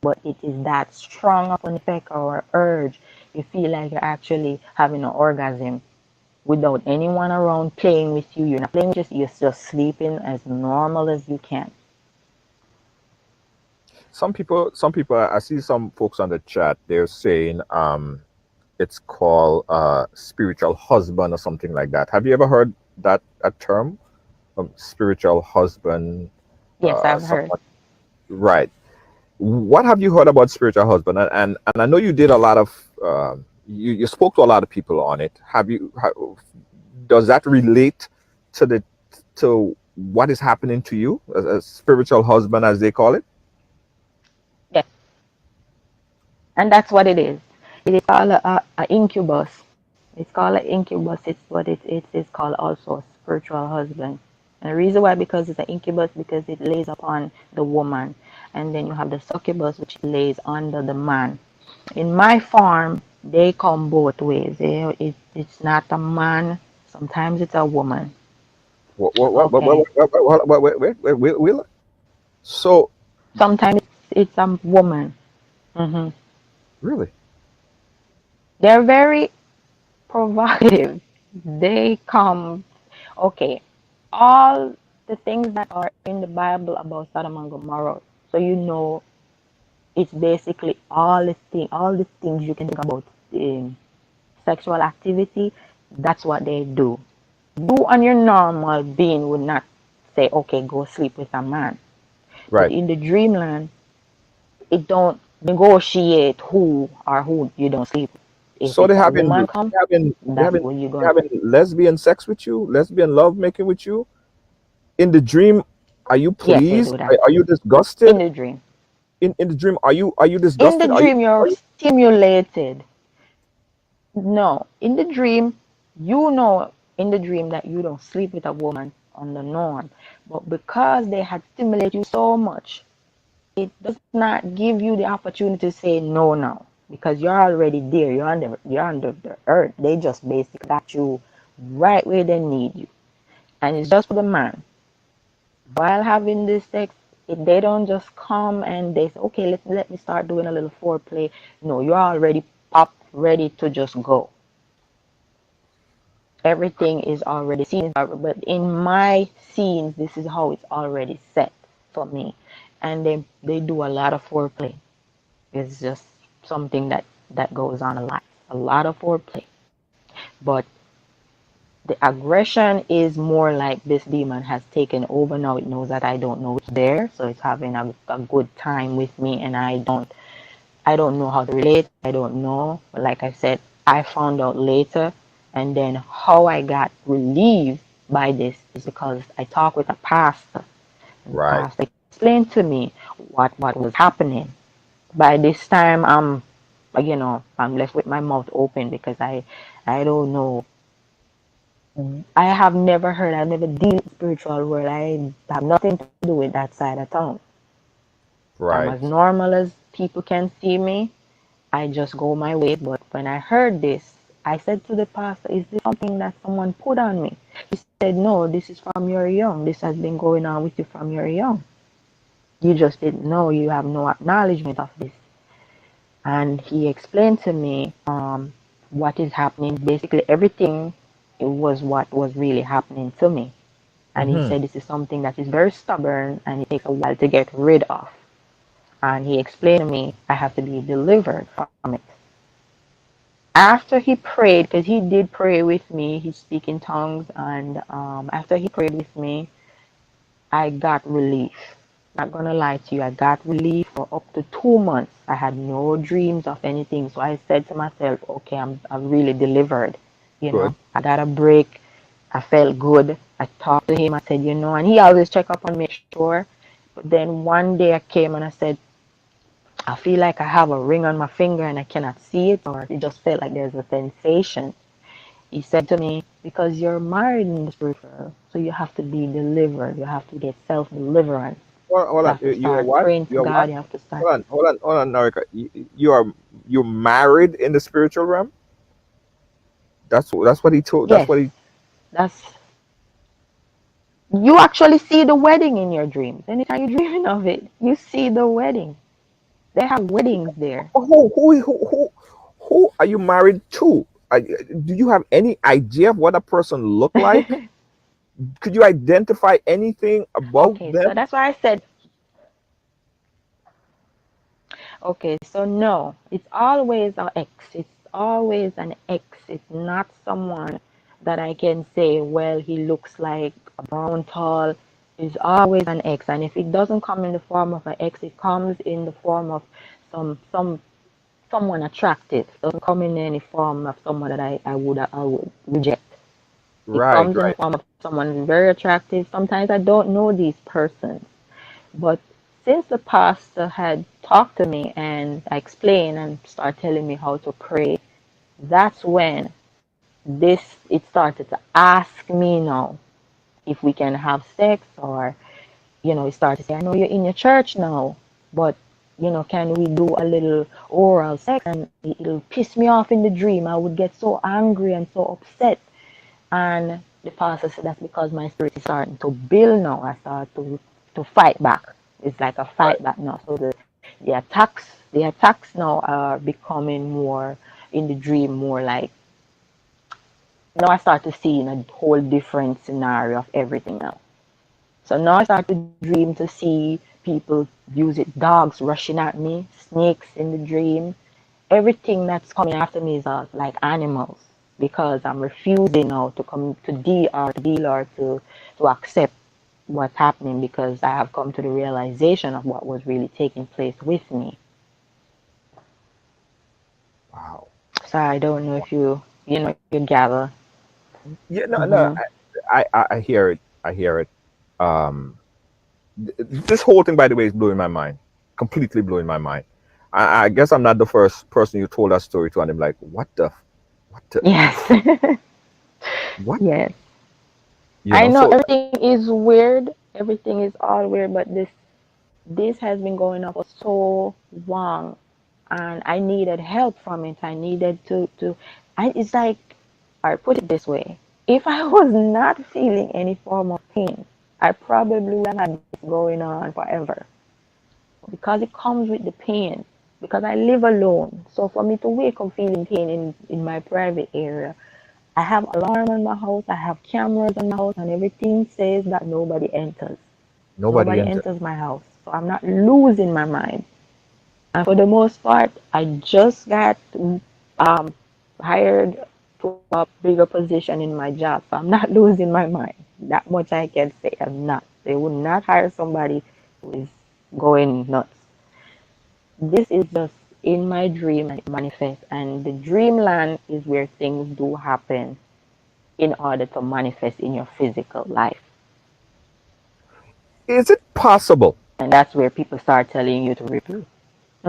But it is that strong of an effect or urge. You feel like you're actually having an orgasm without anyone around playing with you. You're not playing with you, you're just sleeping as normal as you can. Some people, I see some folks on the chat, they're saying it's called spiritual husband or something like that. Have you ever heard that a term? Spiritual husband, Yes, I've heard. someone, right? What have you heard about spiritual husband? And I know you did a lot of you spoke to a lot of people on it. Does that relate to the to what is happening to you as a spiritual husband, as they call it? Yes, and that's what it is. It is called a incubus. It's called an incubus. It's what it is called also a spiritual husband. And the reason why because it's an incubus because it lays upon the woman, and then you have the succubus which lays under the man. In my farm, they come both ways. It's not a man. Sometimes it's a woman. Okay. So Sometimes it's a woman. hmm really, They're very provocative. They come. Okay. All the things that are in the Bible about Sodom and Gomorrah. So it's basically all the things you can think about sexual activity. That's what they do. You on your normal being would not say, okay, go sleep with a man. But right? in the dreamland, it don't negotiate who or who you don't sleep with. If So it's a woman come, that's what you're they going having lesbian sex with you, lesbian love making with you in the dream. Are you yes, they pleased? do that Are you in disgusted? the dream. In the dream, are you In the disgusted? dream, Are you're you stimulated. No, in the dream, you know in the dream that you don't sleep with a woman on the norm. But because they had stimulated you so much, it does not give you the opportunity to say no now. Because you're already there. You're under the earth. They just basically got you right where they need you. And it's just for the man. While having this sex, if they don't just come and they say, okay, let me start doing a little foreplay. No, you're already up, ready to just go. Everything is already seen, but in my scenes, this is how it's already set for me. And they do a lot of foreplay. It's just something that goes on a lot of foreplay. But the aggression is more like this demon has taken over now. It knows that I don't know it's there, so it's having a good time with me, and I don't know how to relate. I don't know. But like I said, I found out later. And then how I got relieved by this is because I talked with a pastor. And the right? pastor explained to me what was happening. By this time, I'm left with my mouth open because I don't know. I have never heard, I've never dealt with spiritual world. I have nothing to do with that side of town. I'm as Right. normal as people can see me. I just go my way. But when I heard this, I said to the pastor, is this something that someone put on me? He said, no, this is from your young. This has been going on with you from your young. You just didn't know. You have no acknowledgement of this. And he explained to me what is happening. Basically, everything it was what was really happening to me. And he Mm-hmm. said this is something that is very stubborn and it takes a while to get rid of. And he explained to me I have to be delivered from it. After he prayed, because he did pray with me, he speak in tongues, and after he prayed with me, I got relief. Not gonna lie to you, I got relief for up to 2 months. I had no dreams of anything, so I said to myself, okay, I'm really delivered. Good. I got a break. I felt good. I talked to him. I said, and he always check up and make sure. But then one day I came and I said, I feel like I have a ring on my finger and I cannot see it, or it just felt like there's a sensation. He said to me, because you're married in the spiritual, so you have to be delivered. You have to get self deliverance. Hold You on. have to You're start what? praying to You're what? God. You have to start. Hold on, Norica. You're married in the spiritual realm. That's what he told. That's Yes, what he. that's. You actually see the wedding in your dreams. Anytime you're dreaming of it, you see the wedding. They have weddings there. Who are you married to? Do you have any idea of what a person look like? Could you identify anything about Okay, so them? that's why I said, okay, so no, it's always an X. It's always an X. It's not someone that I can say, well, he looks like a brown tall. It's always an X. And if it doesn't come in the form of an X, it comes in the form of someone attractive. It doesn't come in any form of someone that I would reject. It Right, comes in the right. form of someone very attractive. Sometimes I don't know these persons. But since the pastor had talked to me and I explained and started telling me how to pray, that's when it started to ask me now if we can have sex, or it started to say, I know you're in your church now, but can we do a little oral sex? And it'll piss me off in the dream. I would get so angry and so upset. And the pastor said that's because my spirit is starting to build now. I start to fight back. It's like a Right. fight back now. So the attacks now are becoming more in the dream, more like now I start to see in a whole different scenario of everything now. So now I start to dream to see people use it, dogs rushing at me, snakes in the dream. Everything that's coming after me is like animals, because I'm refusing now to come to deal or to accept what's happening, because I have come to the realization of what was really taking place with me. Wow. So I don't know if you gather. Yeah, no, no, Hmm. I hear it. I hear it. Um, this whole thing, by the way, is blowing my mind. Completely blowing my mind. I guess I'm not the first person you told that story to, and I'm like, what the, Yes. what? Yes. You I know, know so everything is weird. Everything is all weird, but this has been going on for so long, and I needed help from it. I needed to. It's like, I put it this way: if I was not feeling any form of pain, I probably would have had this going on forever, because it comes with the pain. Because I live alone, so for me to wake up feeling pain in my private area, I have alarm on my house, I have cameras on my house, and everything says that nobody enters. nobody Nobody entered. enters my house. So I'm not losing my mind. And for the most part, I just got um, hired to a bigger position in my job. So I'm not losing my mind. That much I can say. I'm not. They would not hire somebody who is going nuts. This is just in my dream and it manifests. And the dreamland is where things do happen in order to manifest in your physical life. Is it possible? And that's where people start telling you to review.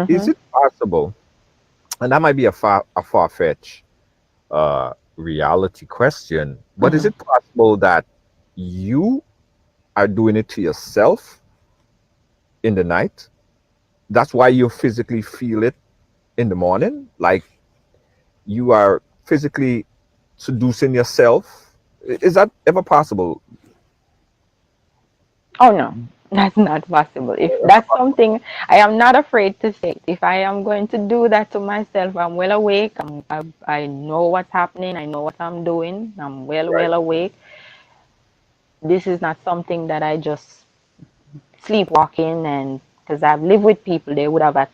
Is Hmm. it possible? And that might be a far fetched reality question, but is Hmm. it possible that you are doing it to yourself in the night? That's why you physically feel it in the morning, like you are physically seducing yourself. Is that ever possible? Oh no, that's not possible. If that's something, I am not afraid to say it. If I am going to do that to myself, I'm well awake. I know what's happening. I know what I'm doing. I'm Right. well awake. This is not something that I just sleepwalking, and because I've lived with people, they would have,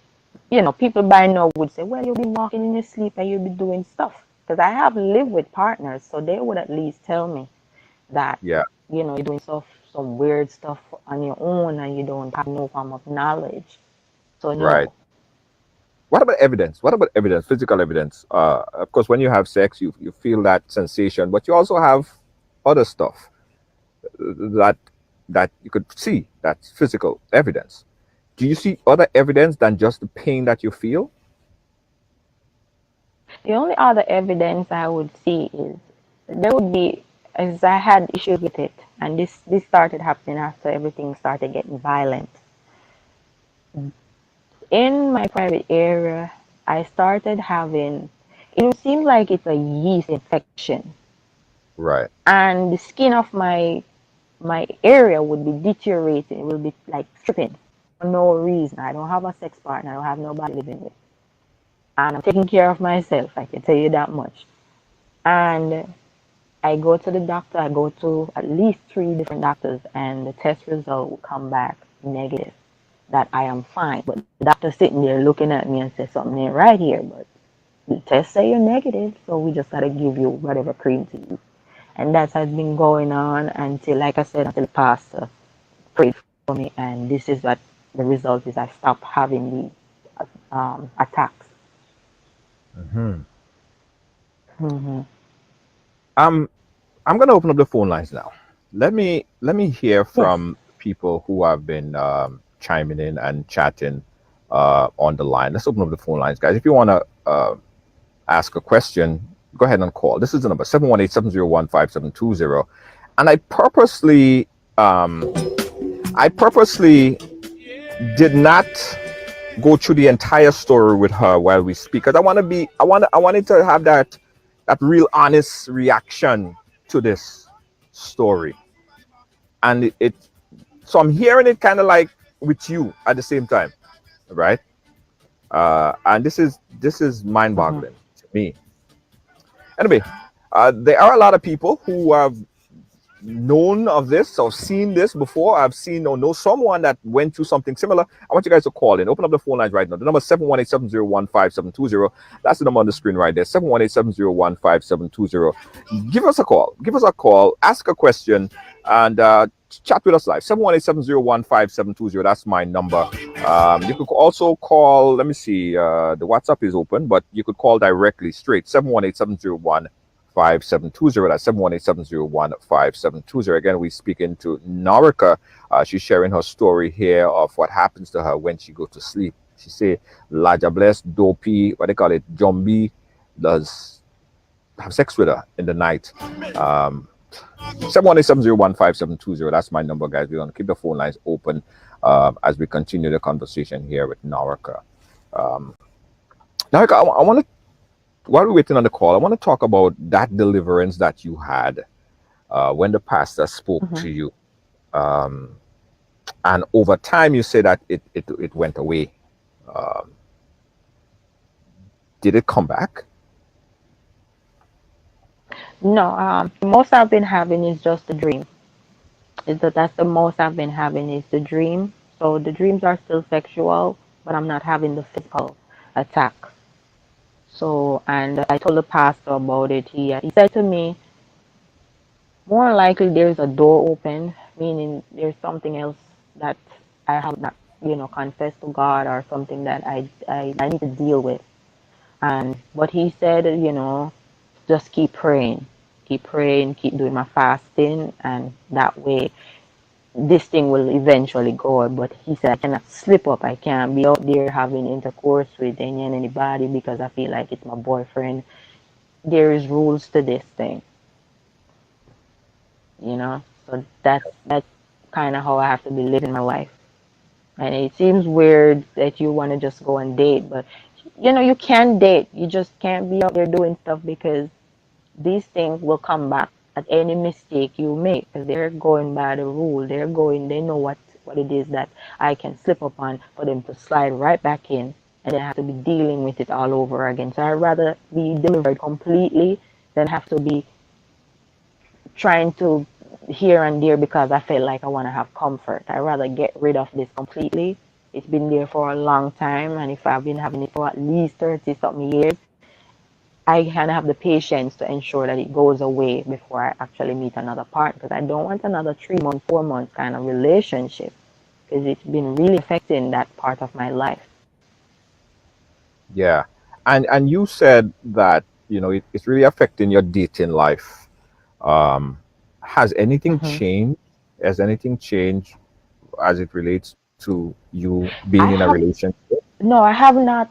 people by now would say, well, you'll be walking in your sleep and you'll be doing stuff. Because I have lived with partners, so they would at least tell me that Yeah. you're doing stuff, some weird stuff on your own, and you don't have no form of knowledge. So Right. no. What about evidence? What about evidence? Physical evidence. Of course, when you have sex, you feel that sensation, but you also have other stuff that you could see. That's physical evidence. Do you see other evidence than just the pain that you feel? The only other evidence I would see is there would be, as I had issues with it, and this started happening after everything started getting violent. In my private area, I started having, it would seem like it's a yeast infection, Right. and the skin of my area would be deteriorating. It will be like stripping for no reason. I don't have a sex partner. I don't have nobody living with. And I'm taking care of myself. I can tell you that much. And I go to the doctor. I go to at least three different doctors, and the test result will come back negative, that I am fine. But the doctor sitting there looking at me and says something ain't right here. But the tests say you're negative, so we just gotta give you whatever cream to use. And that has been going on until, like I said, until the pastor prayed for me, and this is what the result is. I stopped having these attacks. Hmm. Hmm. Um, I'm gonna open up the phone lines now. Let me hear Yes. from people who have been chiming in and chatting on the line. Let's open up the phone lines, guys. If you wanna ask a question, go ahead and call. This is the number 718-701-5720. And um, I purposely did not go through the entire story with her while we speak, because I wanted to have that real honest reaction to this story. And so I'm hearing it kind of like with you at the same time, right? And this is Hmm. mind-boggling to me. Anyway, there are a lot of people who have known of this or seen this before. I've seen or know someone that went through something similar. I want you guys to call in. Open up the phone lines right now. The number is 718-701-5720. That's the number on the screen right there. 718-701-5720. Give us a call. Give us a call. Ask a question and chat with us live. 718-701-5720. That's my number. You could also call. Let me see. The WhatsApp is open, but you could call directly straight. 718-701-5720. That's 718-701-5720. Again, we speak into Norica. She's sharing her story here of what happens to her when she goes to sleep. She say, Laja Bless, Dopey, what they call it, Jumbie, does have sex with her in the night. 718-701-5720. That's my number, guys. We're going to keep the phone lines open as we continue the conversation here with Norica. Norica, I want to, while we're waiting on the call, I want to talk about that deliverance that you had when the pastor spoke to you. And over time, you say that it went away. Did it come back? No, the most I've been having is just a dream. That's the most I've been having is the dream. So the dreams are still sexual, but I'm not having the physical attack. So, and I told the pastor about it. He said to me, more likely there's a door open, meaning there's something else that I have not, confessed to God or something that I need to deal with. And but he said, just keep praying, keep doing my fasting, and that way this thing will eventually go. But he said I cannot slip up. I can't be out there having intercourse with anybody because I feel like it's my boyfriend. There is rules to this thing, So that's kind of how I have to be living my life. And it seems weird that you want to just go and date, but you can date. You just can't be out there doing stuff because these things will come back at any mistake you make because they're going by the rule. They know what it is that I can slip upon for them to slide right back in and then have to be dealing with it all over again. So I'd rather be delivered completely than have to be trying to here and there because I feel like I want to have comfort. I'd rather get rid of this completely. It's been there for a long time, and if I've been having it for at least 30 something years, I can have the patience to ensure that it goes away before I actually meet another partner because I don't want another 3 month, 4 month kind of relationship because it's been really affecting that part of my life. Yeah. And you said that, it's really affecting your dating life. Has anything Hmm. changed? Has anything changed as it relates to you being I in a have relationship? no, I have not.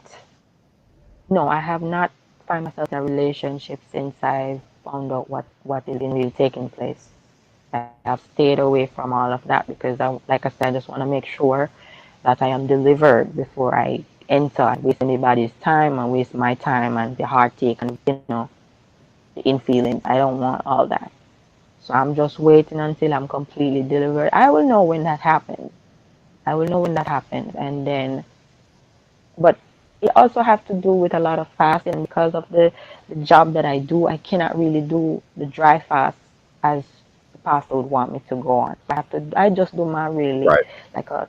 No, I have not found myself in a relationship since I found out what is really taking place. I have stayed away from all of that because like I said, I just want to make sure that I am delivered before I enter and waste anybody's time and waste my time and the heartache and the infeelings. I don't want all that. So I'm just waiting until I'm completely delivered. I will know when that happens. I will know when that happens, and then but it also has to do with a lot of fasting because of the job that I do. I cannot really do the dry fast as the pastor would want me to go on. I just do my really Right, like a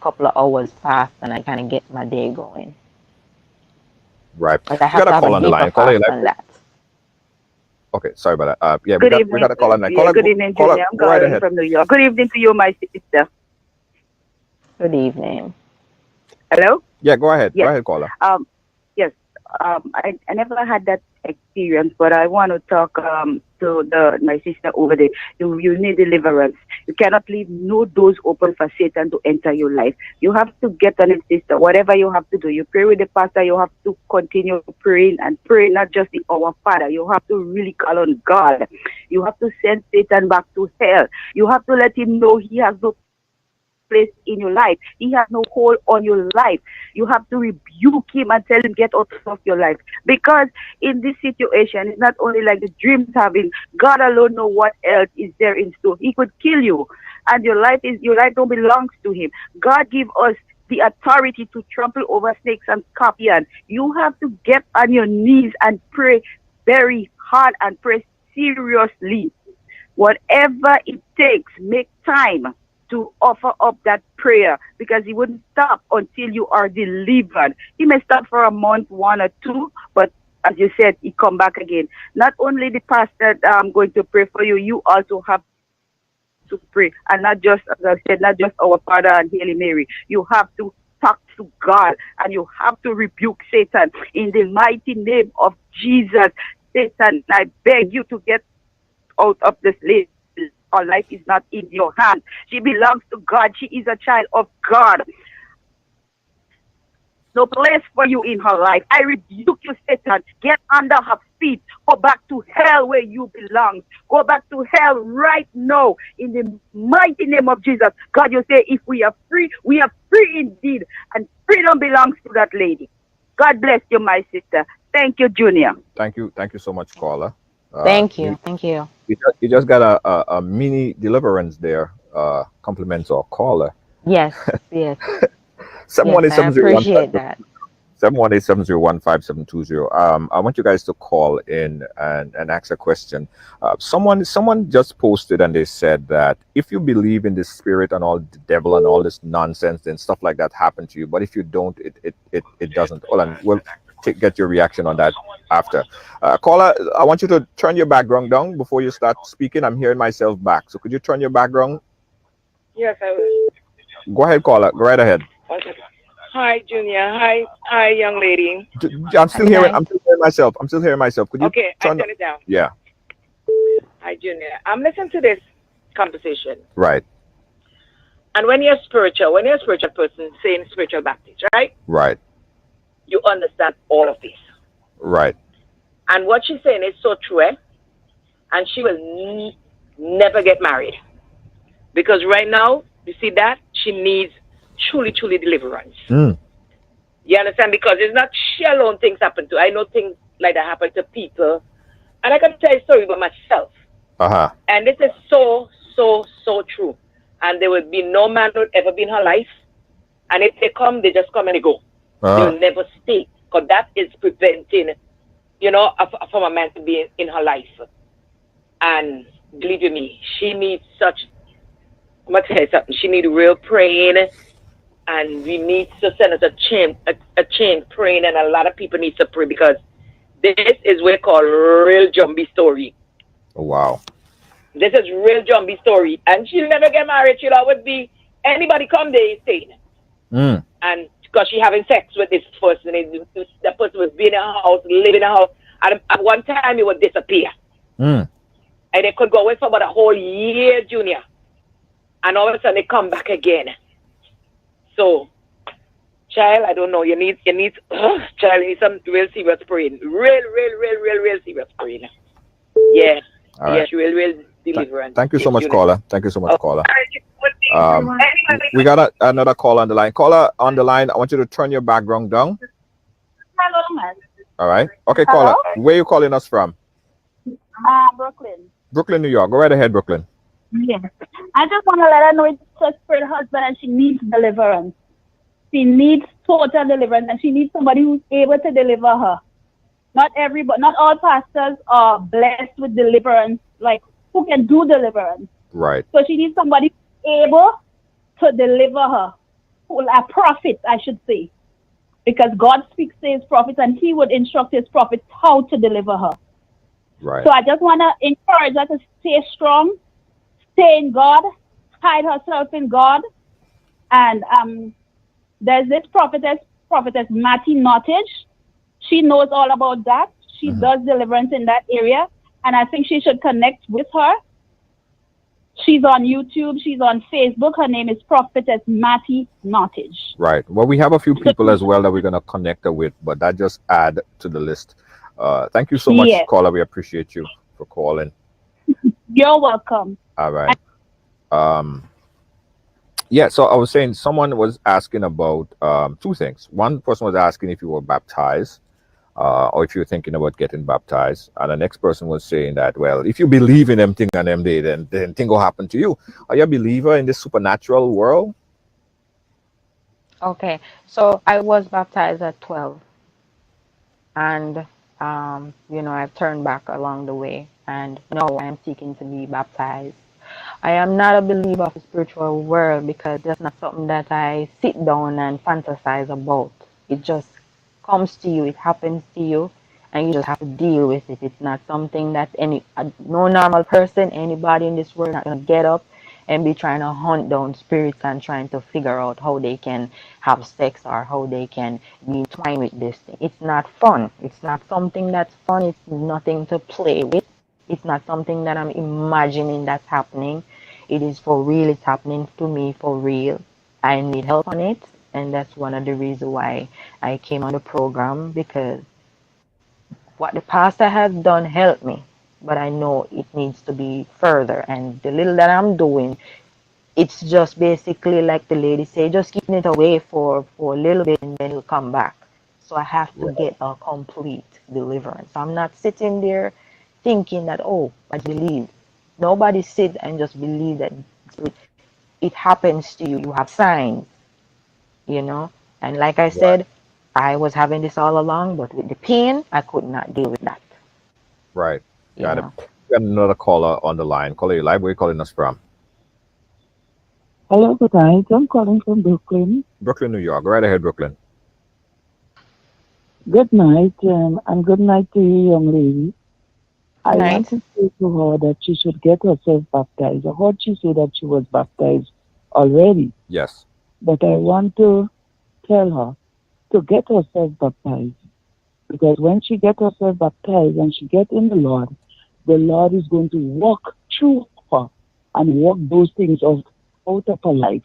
couple of hours fast and I kind of get my day going. right. But I We have got to a have a call on the deeper line. Caller, you fast like? than that. Okay, sorry about that. Yeah, we Good got evening. a call on the line. Yeah, good evening, Caller, Junior. I'm go right calling ahead. from New York. Good evening to you, my sister. Good evening. Hello? Yeah, go ahead. Go Yes. ahead, caller. Yes. I never had that experience, but I want to talk to my sister over there. You need deliverance. You cannot leave no doors open for Satan to enter your life. You have to get on it, sister. Whatever you have to do, you pray with the pastor. You have to continue praying and pray, not just the Our Father. You have to really call on God. You have to send Satan back to hell. You have to let him know he has no place in your life. He has no hold on your life. You have to rebuke him and tell him get out of your life. Because in this situation, it's not only like the dreams having. God alone know what else is there in store. He could kill you, and your life don't belongs to him. God give us the authority to trample over snakes and scorpions. You have to get on your knees and pray very hard and pray seriously. Whatever it takes, make time to offer up that prayer because he wouldn't stop until you are delivered. He may stop for a month, 1 or 2, but as you said, he come back again. Not only the pastor going to pray for you, you also have to pray, and not just, as I said, not just our Father and Hail Mary. You have to talk to God, and you have to rebuke Satan in the mighty name of Jesus. Satan, I beg you to get out of this lady. Her life is not in your hand. She belongs to God. She is a child of God. No place for you in her life. I rebuke you, Satan. Get under her feet. Go back to hell where you belong. Go back to hell right now in the mighty name of Jesus. God, you say if we are free indeed. And freedom belongs to that lady. God bless you, my sister. Thank you, Junior. Thank you so much, caller. Thank You, you. Thank you. you just got a mini deliverance there. Compliments our caller. Yes, yes, yes. I 718-701-5720. appreciate that. 718-701-5720. I want you guys to call in and ask a question. Someone just posted and they said that if you believe in the spirit and all the devil and all this nonsense and stuff like that happen to you, but if you don't, it doesn't. Hold on, we'll get your reaction on that after. Caller, I want you to turn your background down before you start speaking. I'm hearing myself back, so could you turn your background? Yes, I will. Go ahead, caller. Go right ahead. One second. Hi, Junior. Hi, young lady. I'm still hearing. Hi. I'm still hearing myself. Could you Okay, I turn? turn it down. Yeah. Hi, Junior. I'm listening to this conversation. Right. And when you're a spiritual person saying spiritual Baptist, right? Right. You understand all of this. Right. And what she's saying is so true, eh? And she will never get married. Because right now, you see that? She needs truly deliverance. Mm. You understand? Because it's not she alone things happen to. I know things like that happen to people. And I can tell you a story about myself. Uh-huh. And this is so true. And there will be no man who would ever be in her life. And if they come, they just come and they go. Uh-huh. They'll never stay. Because that is preventing, from a man to be in her life. And believe you me, she needs such, I'm going to tell you something, she needs real praying. And we need to send us a chain praying. And a lot of people need to pray because this is what we call real Jumbie story. Oh, wow. This is real Jumbie story. And she'll never get married. She'll always be, anybody come there is saying. Mm. And because she having sex with this person. The person was being in a house, living in a house. And at one time, it would disappear. Mm. And they could go away for about a whole year, Junior. And all of a sudden, they come back again. So, child, I don't know. You need some real serious praying. Real serious praying. Yeah. All right. Yes, real deliverance. Thank you so much, caller. Thank you so much, caller. Um, We got another caller on the line. Caller on the line, I want you to turn your background down. Hello, man. All right. Okay, caller. Hello? Where are you calling us from? Brooklyn. Brooklyn, New York. Go right ahead, Brooklyn. Yes. I just want to let her know it's her spirit husband and she needs deliverance. She needs total deliverance and she needs somebody who's able to deliver her. Not all pastors are blessed with deliverance, like who can do deliverance. Right. So she needs somebody able to deliver her. A prophet, I should say. Because God speaks to his prophets and he would instruct his prophets how to deliver her. Right. So I just want to encourage her to stay strong, stay in God, hide herself in God. And there's this prophetess Mattie Nottage. She knows all about that. She does deliverance in that area. And I think she should connect with her. She's on YouTube. She's on Facebook. Her name is Prophetess Mattie Nottage. Right. Well, we have a few people as well that we're going to connect her with, but that just add to the list. Thank you so much, caller. We appreciate you for calling. You're welcome. All right. Yeah, so I was saying someone was asking about two things. One person was asking if you were baptized or if you're thinking about getting baptized. And the next person was saying that, well, if you believe in them thing and them day, then thing will happen to you. Are you a believer in this supernatural world? Okay, so I was baptized at 12, and I've turned back along the way, and now I am seeking to be baptized. I am not a believer of the spiritual world because that's not something that I sit down and fantasize about. It just comes to you, it happens to you, and you just have to deal with it. It's not something that no normal person, anybody in this world, not gonna get up and be trying to hunt down spirits and trying to figure out how they can have sex or how they can be entwined with this thing. It's not fun. It's not something that's fun. It's nothing to play with. It's not something that I'm imagining that's happening. It is for real. It's happening to me for real. I need help on it, and that's one of the reasons why I came on the program, because what the pastor has done helped me, but I know it needs to be further. And the little that I'm doing, it's just basically like the lady said, just keeping it away for a little bit and then it'll come back. So I have to get a complete deliverance. I'm not sitting there thinking that, oh, I believe. Nobody sit and just believe that it happens to you. You have signs, you know. And like I said, I was having this all along, but with the pain, I could not deal with that. Right. You Got it. know. We got another caller on the line. Caller, you live. Where you calling us from? Hello, good night. I'm calling from Brooklyn. Brooklyn, New York. Go right ahead, Brooklyn. Good night, and good night to you, young lady. I Good want night. to say to her that she should get herself baptized. I heard she say that she was baptized already, Yes. but I want to tell her to get herself baptized, because when she get herself baptized and she get in the Lord is going to walk through her and walk those things out of her life.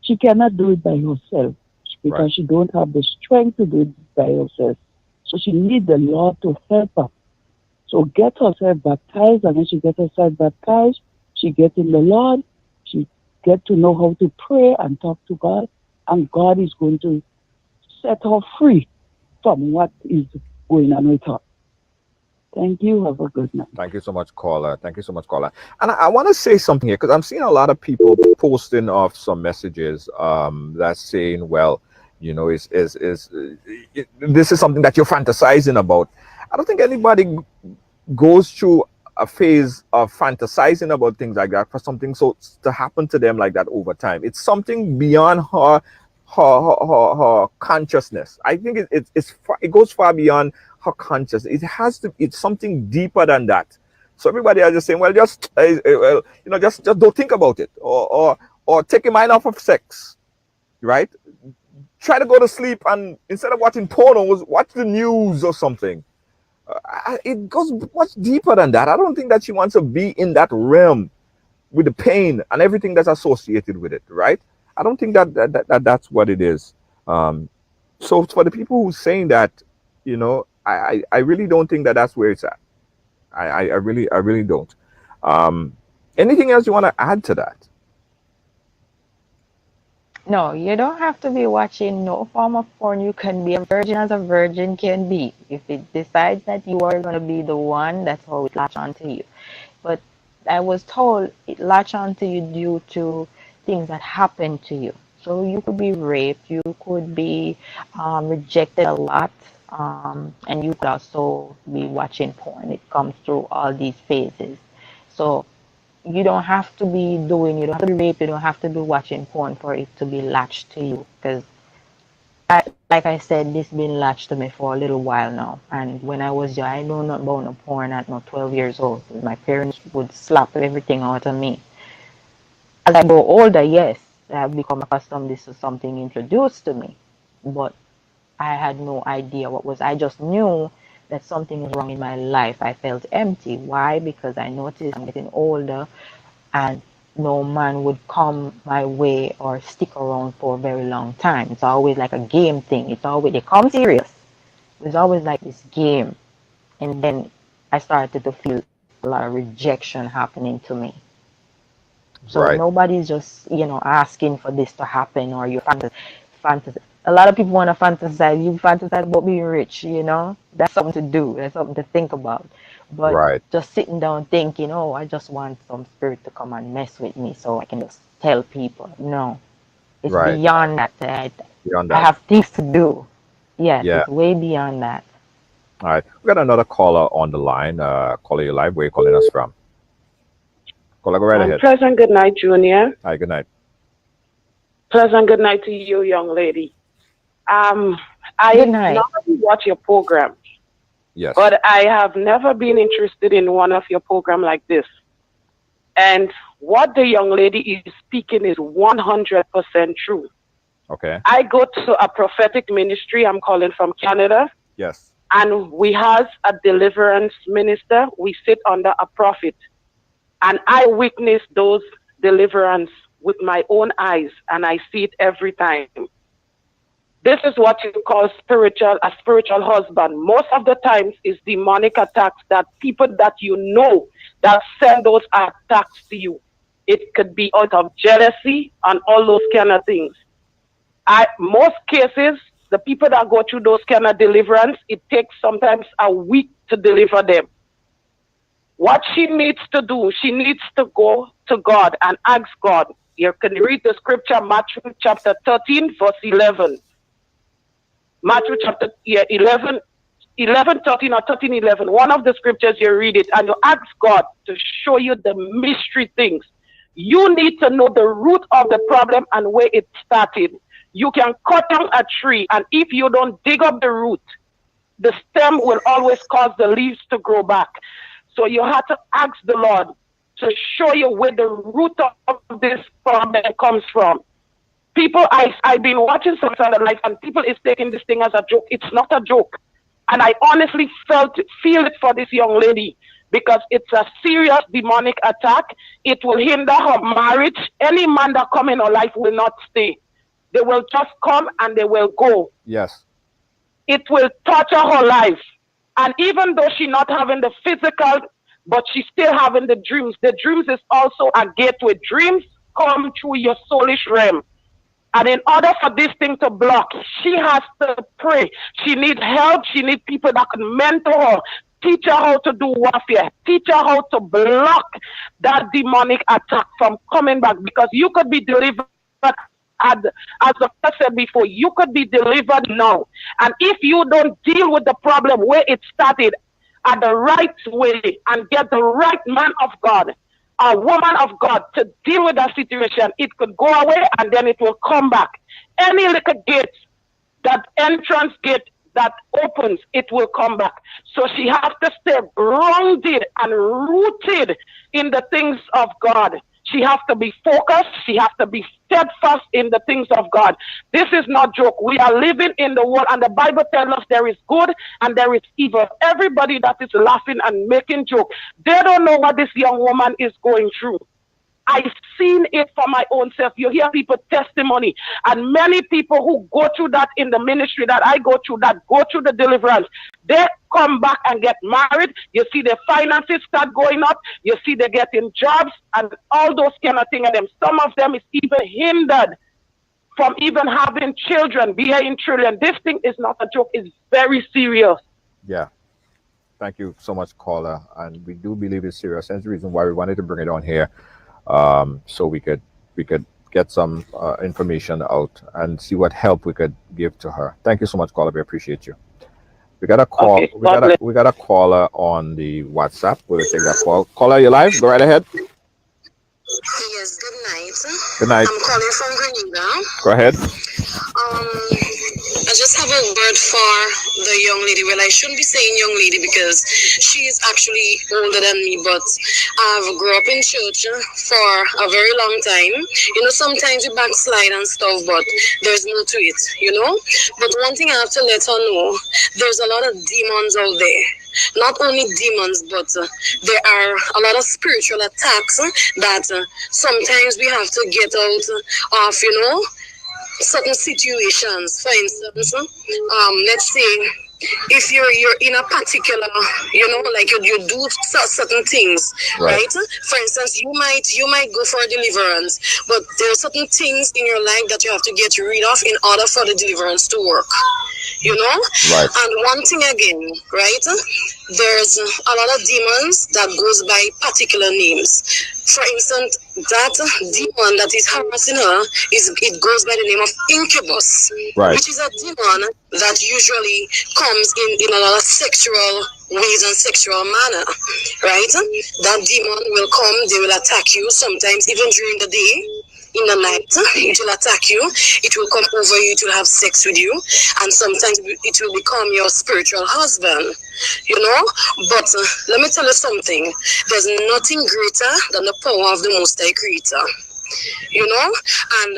She cannot do it by herself because Right. she don't have the strength to do it by herself. So she needs the Lord to help her. So get herself baptized, and when she gets herself baptized, she gets in the Lord, she get to know how to pray and talk to God, and God is going to set her free from what is going on with her. Thank you. Have a good night. Thank you so much, caller. Thank you so much, caller. And I want to say something here, because I'm seeing a lot of people posting off some messages that's saying, well, you know, this is something that you're fantasizing about. I don't think anybody goes through a phase of fantasizing about things like that for something so to happen to them like that over time. It's something beyond her consciousness. I think it goes far beyond her consciousness. It's something deeper than that. So everybody is just saying, well, just well, you know, just don't think about it, or take your mind off of sex, right? Try to go to sleep, and instead of watching pornos, watch the news or something. It goes much deeper than that. I don't think that she wants to be in that realm with the pain and everything that's associated with it, right? I don't think that's what it is. So for the people who saying that, you know, I really don't think that that's where it's at. I really don't. Anything else you want to add to that? No, you don't have to be watching no form of porn. You can be a virgin as a virgin can be. If it decides that you are going to be the one, that's how it latch onto you. But I was told it latch onto you due to things that happen to you. So you could be raped, you could be rejected a lot, and you could also be watching porn. It comes through all these phases. So you don't have to be doing, you don't have to be raped, you don't have to be watching porn for it to be latched to you. Because, like I said, this been latched to me for a little while now. And when I was young, I know not about no porn at no 12 years old. My parents would slap everything out of me. As I grow older, yes, I have become accustomed. This is something introduced to me. But I had no idea what was. I just knew that something was wrong in my life. I felt empty. Why? Because I noticed I'm getting older, and no man would come my way or stick around for a very long time. It's always like a game thing. It's always, they come serious. It's always like this game. And then I started to feel a lot of rejection happening to me. So Right. nobody's just, asking for this to happen, or you fantasy. A lot of people want to fantasize. You fantasize about being rich, That's something to do. That's something to think about. But Right. just sitting down thinking, oh, I just want some spirit to come and mess with me so I can just tell people. No, it's Right. beyond that. Beyond I that. have things to do. Yes, Yeah. it's way beyond that. All right. We got another caller on the line. Caller, you live. Where you calling us from? Caller, go right ahead. Pleasant good night, Junior. Hi, good night. Pleasant good night to you, young lady. I Good night. normally watch your program, Yes. but I have never been interested in one of your program like this. And what the young lady is speaking is 100% true. Okay. I go to a prophetic ministry. I'm calling from Canada. Yes. And we have a deliverance minister. We sit under a prophet. And I witness those deliverance with my own eyes, and I see it every time. This is what you call a spiritual husband. Most of the times it's demonic attacks that people that you know that send those attacks to you. It could be out of jealousy and all those kind of things. Most cases, the people that go through those kind of deliverance, it takes sometimes a week to deliver them. What she needs to do, she needs to go to God and ask God. You can read the scripture, Matthew chapter 13, verse 11. Matthew chapter 11, 13 or 13, 11. One of the scriptures, you read it and you ask God to show you the mystery things. You need to know the root of the problem and where it started. You can cut down a tree, and if you don't dig up the root, the stem will always cause the leaves to grow back. So you have to ask the Lord to show you where the root of this problem comes from. People, I've been watching some sort of life, and people is taking this thing as a joke. It's not a joke. And I honestly feel it for this young lady, because it's a serious demonic attack. It will hinder her marriage. Any man that come in her life will not stay. They will just come and they will go. Yes. It will torture her life. And even though she's not having the physical, but she's still having the dreams. The dreams is also a gateway. Dreams come through your soulish realm. And in order for this thing to block, she has to pray. She needs help. She needs people that can mentor her, teach her how to do warfare, teach her how to block that demonic attack from coming back. Because you could be delivered, as I said before, you could be delivered now. And if you don't deal with the problem where it started at the right way and get the right man of God, a woman of God to deal with that situation, it could go away and then it will come back. Any little gate, that entrance gate that opens, it will come back. So she has to stay grounded and rooted in the things of God. She has to be focused. She has to be steadfast in the things of God. This is not joke. We are living in the world, and the Bible tells us there is good and there is evil. Everybody that is laughing and making joke, they don't know what this young woman is going through. I've seen it for my own self. You hear people testimony, and many people who go through that in the ministry that I go through, that go through the deliverance, they come back and get married. You see their finances start going up. You see they getting jobs and all those kind of things. And some of them is even hindered from even having children, bearing children. This thing is not a joke. It's very serious. Yeah. Thank you so much, caller. And we do believe it's serious. That's the reason why we wanted to bring it on here. So we could get some information out and see what help we could give to her. Thank you so much, caller. We appreciate you. We got a call. Okay, we got a caller on the WhatsApp. We'll take that call. Caller, you live? Go right ahead. Yes. Good night. Good night. I'm calling from Grenada. Go ahead. I just have a word for the young lady. Well, I shouldn't be saying young lady because she is actually older than me, but I've grew up in church for a very long time. You know, sometimes you backslide and stuff, but there's more to it, you know. But one thing I have to let her know, there's a lot of demons out there. Not only demons, but there are a lot of spiritual attacks that sometimes we have to get out of, you know, certain situations. For instance, let's say if you're in a particular, you know, like you do certain things, right? For instance, you might go for a deliverance, but there are certain things in your life that you have to get rid of in order for the deliverance to work. You know? Right. And one thing again, right? There's a lot of demons that goes by particular names. For instance, that demon that is harassing her it goes by the name of incubus, right, which is a demon that usually comes in a lot of sexual ways and sexual manner, right? That demon will come, they will attack you sometimes even during the day. in the night. It will attack you. It will come over you. It will have sex with you. And sometimes it will become your spiritual husband, you know. But let me tell you something. There's nothing greater than the power of the Most High Creator, you know. And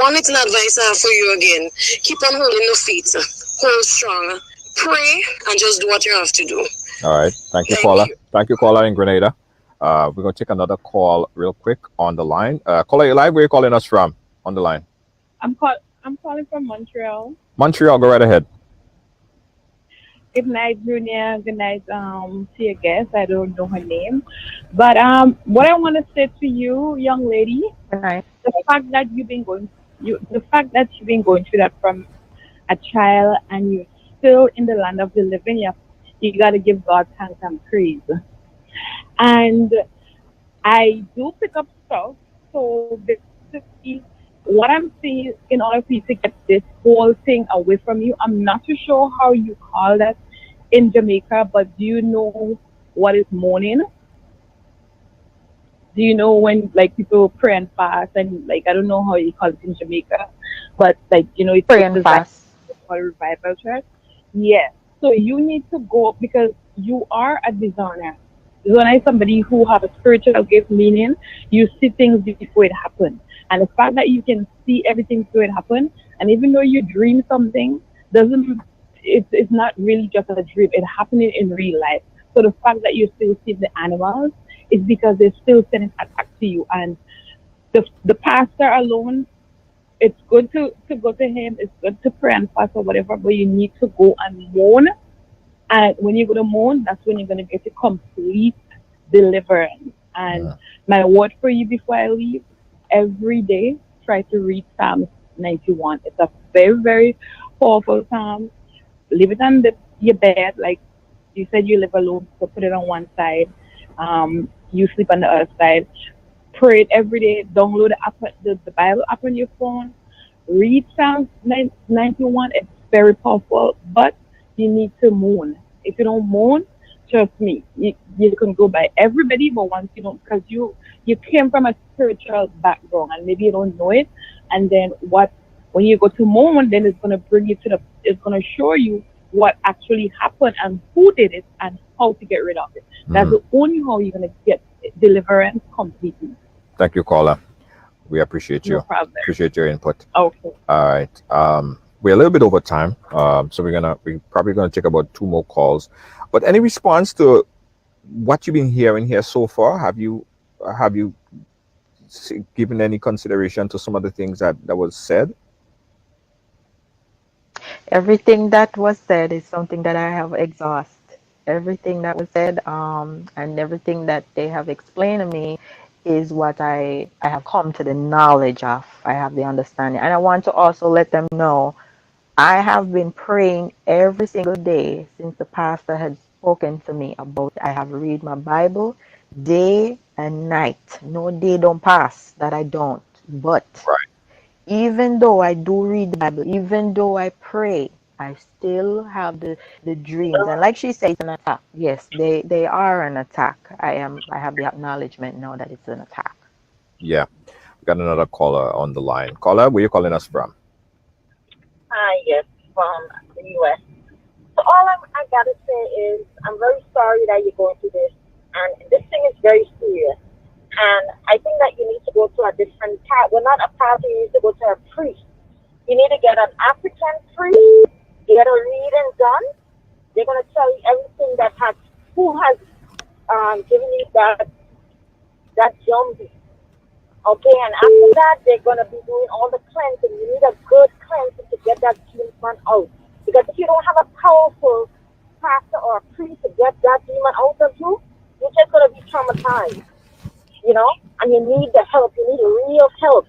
one little advice I have for you again: keep on holding your feet, hold strong, pray, and just do what you have to do. All right. Thank you, caller. Thank you, caller in Grenada. We're going to take another call real quick on the line. Caller, you live? Where are you calling us from on the line? I'm calling from Montreal. Montreal, go right ahead. Good night, Junior. Good night, to your guest. I don't know her name. But what I want to say to you, young lady, Good night. the fact that you've been going through that from a child and you're still in the land of the living, you gotta give God thanks and praise. And I do pick up stuff, so basically what I'm saying, in order for you to get this whole thing away from you, I'm not too sure how you call that in Jamaica, but do you know what is mourning? Do you know when like people pray and fast and like I don't know how you call it in Jamaica, but like it's Pray and fast. called revival church. Yes. So you need to go because you are a discerner. Discerner is somebody who have a spiritual gift, meaning you see things before it happens. And the fact that you can see everything before it happens, and even though you dream something, doesn't it's not really just a dream. It's happening in real life. So the fact that you still see the animals is because they're still sending attack to you. And the pastor alone, it's good to go to him. It's good to pray and fast or whatever, but you need to go and mourn. And when you go to mourn, that's when you're going to get a complete deliverance. And my word for you before I leave, every day, try to read Psalm 91. It's a very, very powerful psalm. Leave it on your bed. Like you said, you live alone, so put it on one side. You sleep on the other side. Pray it every day. Download the Bible app on your phone. Read Psalm 91. It's very powerful, but you need to mourn. If you don't mourn, trust me, you can go by everybody, but once you don't, because you came from a spiritual background and maybe you don't know it, and then when you go to mourn, then it's going to bring you it's going to show you what actually happened and who did it and how to get rid of it. That's the only how you're going to get deliverance completely. Thank you, caller. We appreciate you. No problem. Appreciate your input. Okay. All right. We're a little bit over time, so we're probably gonna take about 2 more calls. But any response to what you've been hearing here so far? Have you given any consideration to some of the things that was said? Everything that was said is something that I have exhausted. Everything that was said, and everything that they have explained to me is what I have come to the knowledge of. I have the understanding. And I want to also let them know I have been praying every single day since the pastor had spoken to me about I have read my Bible day and night. No day don't pass that I don't. But even though I do read the Bible, even though I pray, I still have the dreams. And like she said, it's an attack. Yes, they are an attack. I have the acknowledgement now that it's an attack. Yeah. We got another caller on the line. Caller, where are you calling us from? Hi, yes, from the U.S. So all I gotta say is I'm very sorry that you're going through this, and this thing is very serious. And I think that you need to go to a different path. Well, not a pastor, you need to go to a priest. You need to get an African priest, get a reading done. They're gonna tell you everything who has given you that Jumbie. Okay, and after that, they're going to be doing all the cleansing. You need a good cleansing to get that demon out. Because if you don't have a powerful pastor or a priest to get that demon out of you, you're just going to be traumatized, and you need the help. You need real help,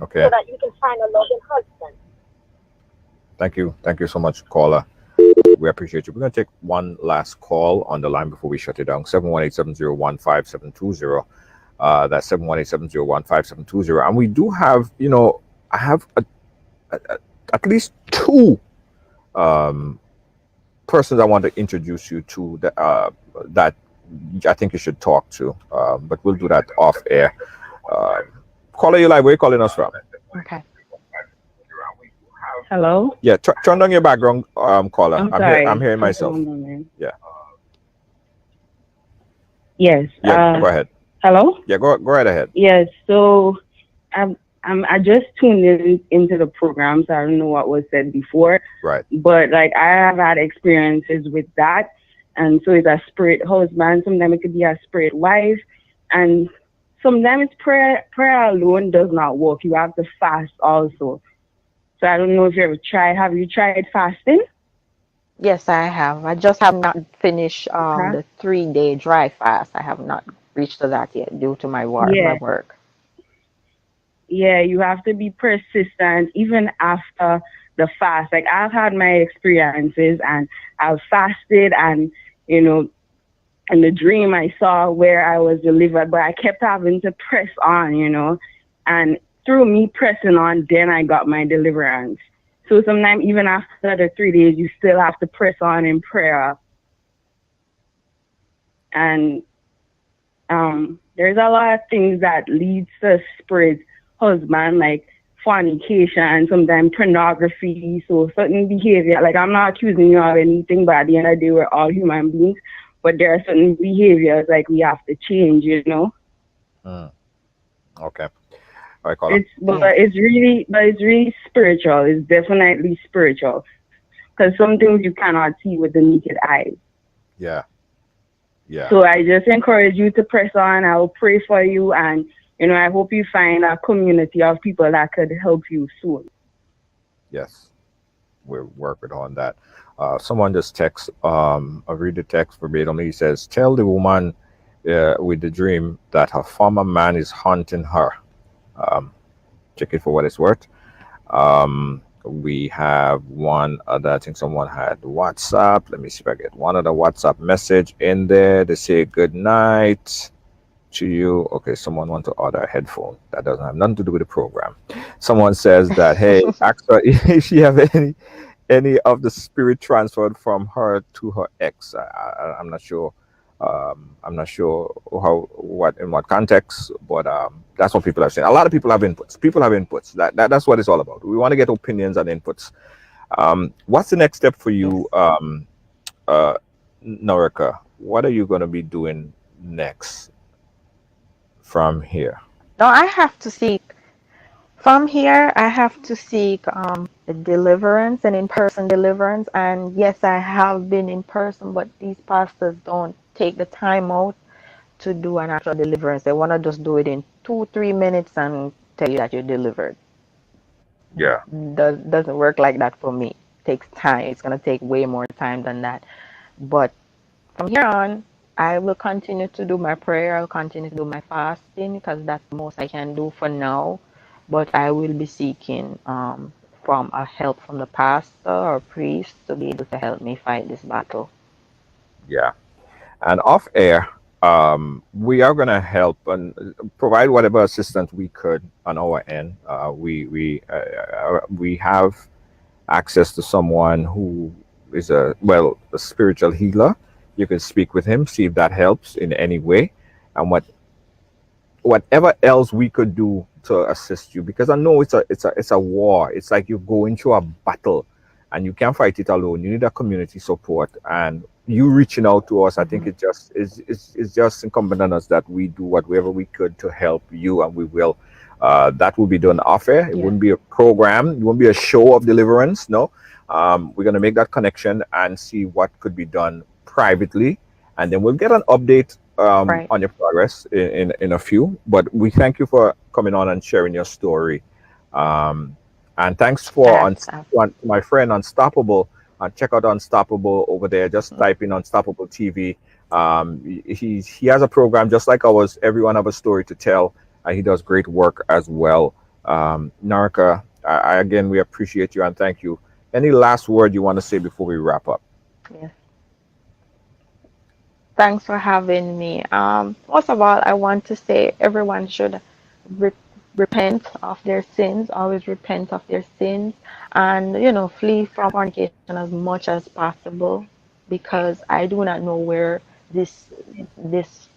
Okay. so that you can find a loving husband. Thank you. Thank you so much, caller. We appreciate you. We're going to take one last call on the line before we shut it down. 718-701-5720. That's 718-701-5720. And we do have, I have at least 2 persons I want to introduce you to that I think you should talk to. But we'll do that off air. Caller, you live. Where you calling us from? Okay. Hello? Yeah, turn down your background, caller. I'm I'm here. I'm sorry. hearing Just myself. one moment. Yeah. Yes. Yeah. Go ahead. Hello? Yeah. Go right ahead. Yes. So I just tuned into the program, so I don't know what was said before. Right. But like I have had experiences with that, and so it's a spirit husband. Sometimes it could be a spirit wife, and sometimes prayer alone does not work. You have to fast also. So I don't know if you ever tried. Have you tried fasting? Yes, I have. I just have not finished Huh? the 3-day dry fast. I have not reached to that yet due to my Yeah. work. Yeah, you have to be persistent even after the fast. Like I've had my experiences and I've fasted and you know, in the dream I saw where I was delivered, but I kept having to press on, and through me pressing on, then I got my deliverance. So sometimes even after the 3 days, you still have to press on in prayer. And there's a lot of things that leads to spirit husband, like fornication, sometimes pornography, so certain behavior. Like I'm not accusing you of anything, but at the end of the day, we're all human beings. But there are certain behaviors like we have to change. Okay. All right, caller. It's really spiritual. It's definitely spiritual because some things you cannot see with the naked eyes. Yeah. Yeah. So I just encourage you to press on. I will pray for you, and I hope you find a community of people that could help you soon. Yes. We're working on that. Someone just text. I read the text verbatim. He says, "Tell the woman with the dream that her former man is haunting her." Um, Check it for what it's worth. We have one other. I think someone had WhatsApp. Let me see if I get one other WhatsApp message in there. They say good night to you. Okay, someone want to order a headphone. That doesn't have nothing to do with the program. Someone says that, hey, ask her if she have any of the spirit transferred from her to her ex. I'm not sure. I'm not sure what in what context, but that's what people have said. A lot of people have inputs. People have inputs. That's what it's all about. We want to get opinions and inputs. What's the next step for Yes. you, uh, Norica? What are you going to be doing next from here? Now I have to seek from here. I have to seek a deliverance, an in-person deliverance. And yes, I have been in person, but these pastors don't take the time out to do an actual deliverance. They want to just do it in 2, 3 minutes and tell you that you're delivered. Yeah. Doesn't work like that for me. Takes time. It's gonna take way more time than that. But from here on, I will continue to do my prayer. I'll continue to do my fasting because that's the most I can do for now. But I will be seeking from a help from the pastor or priest to be able to help me fight this battle. Yeah. And off air, we are going to help and provide whatever assistance we could on our end. We have access to someone who is a spiritual healer. You can speak with him, see if that helps in any way, and whatever else we could do to assist you, because I know it's a war. It's like you're going through a battle and you can't fight it alone. You need a community support, and you reaching out to us, I think Hmm. it just is just incumbent on us that we do whatever we could to help you, and we will. That will be done off air. It Yes. wouldn't be a program. It won't be a show of deliverance. No, we're gonna make that connection and see what could be done privately, and then we'll get an update Right. on your progress in a few. But we thank you for coming on and sharing your story. Um, and thanks for on my friend Unstoppable. Check out Unstoppable over there. Just type in Unstoppable TV. He has a program just like ours. Everyone have a story to tell. He does great work as well. Narka, again, we appreciate you and thank you. Any last word you want to say before we wrap up? Yes. Thanks for having me. Most of all, I want to say everyone should re repent of their sins, always repent of their sins, and flee from fornication as much as possible, because I do not know where this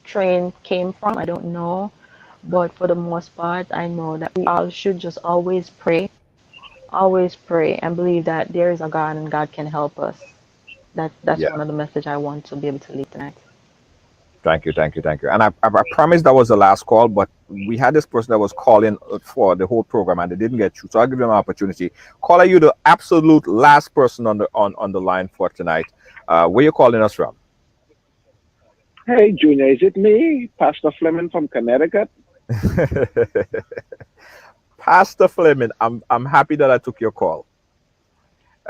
train came from. I don't know, But for the most part, I know that we all should just always pray, and believe that there is a God and God can help us. That's Yeah. one of the message I want to be able to leave tonight. Thank you, thank you, thank you. And I promised that was the last call, but we had this person that was calling for the whole program and they didn't get through. So I'll give them an opportunity. Caller, you the absolute last person on the line for tonight. Where you calling us from? Hey, Junior, is it me, Pastor Fleming from Connecticut? Pastor Fleming, I'm happy that I took your call.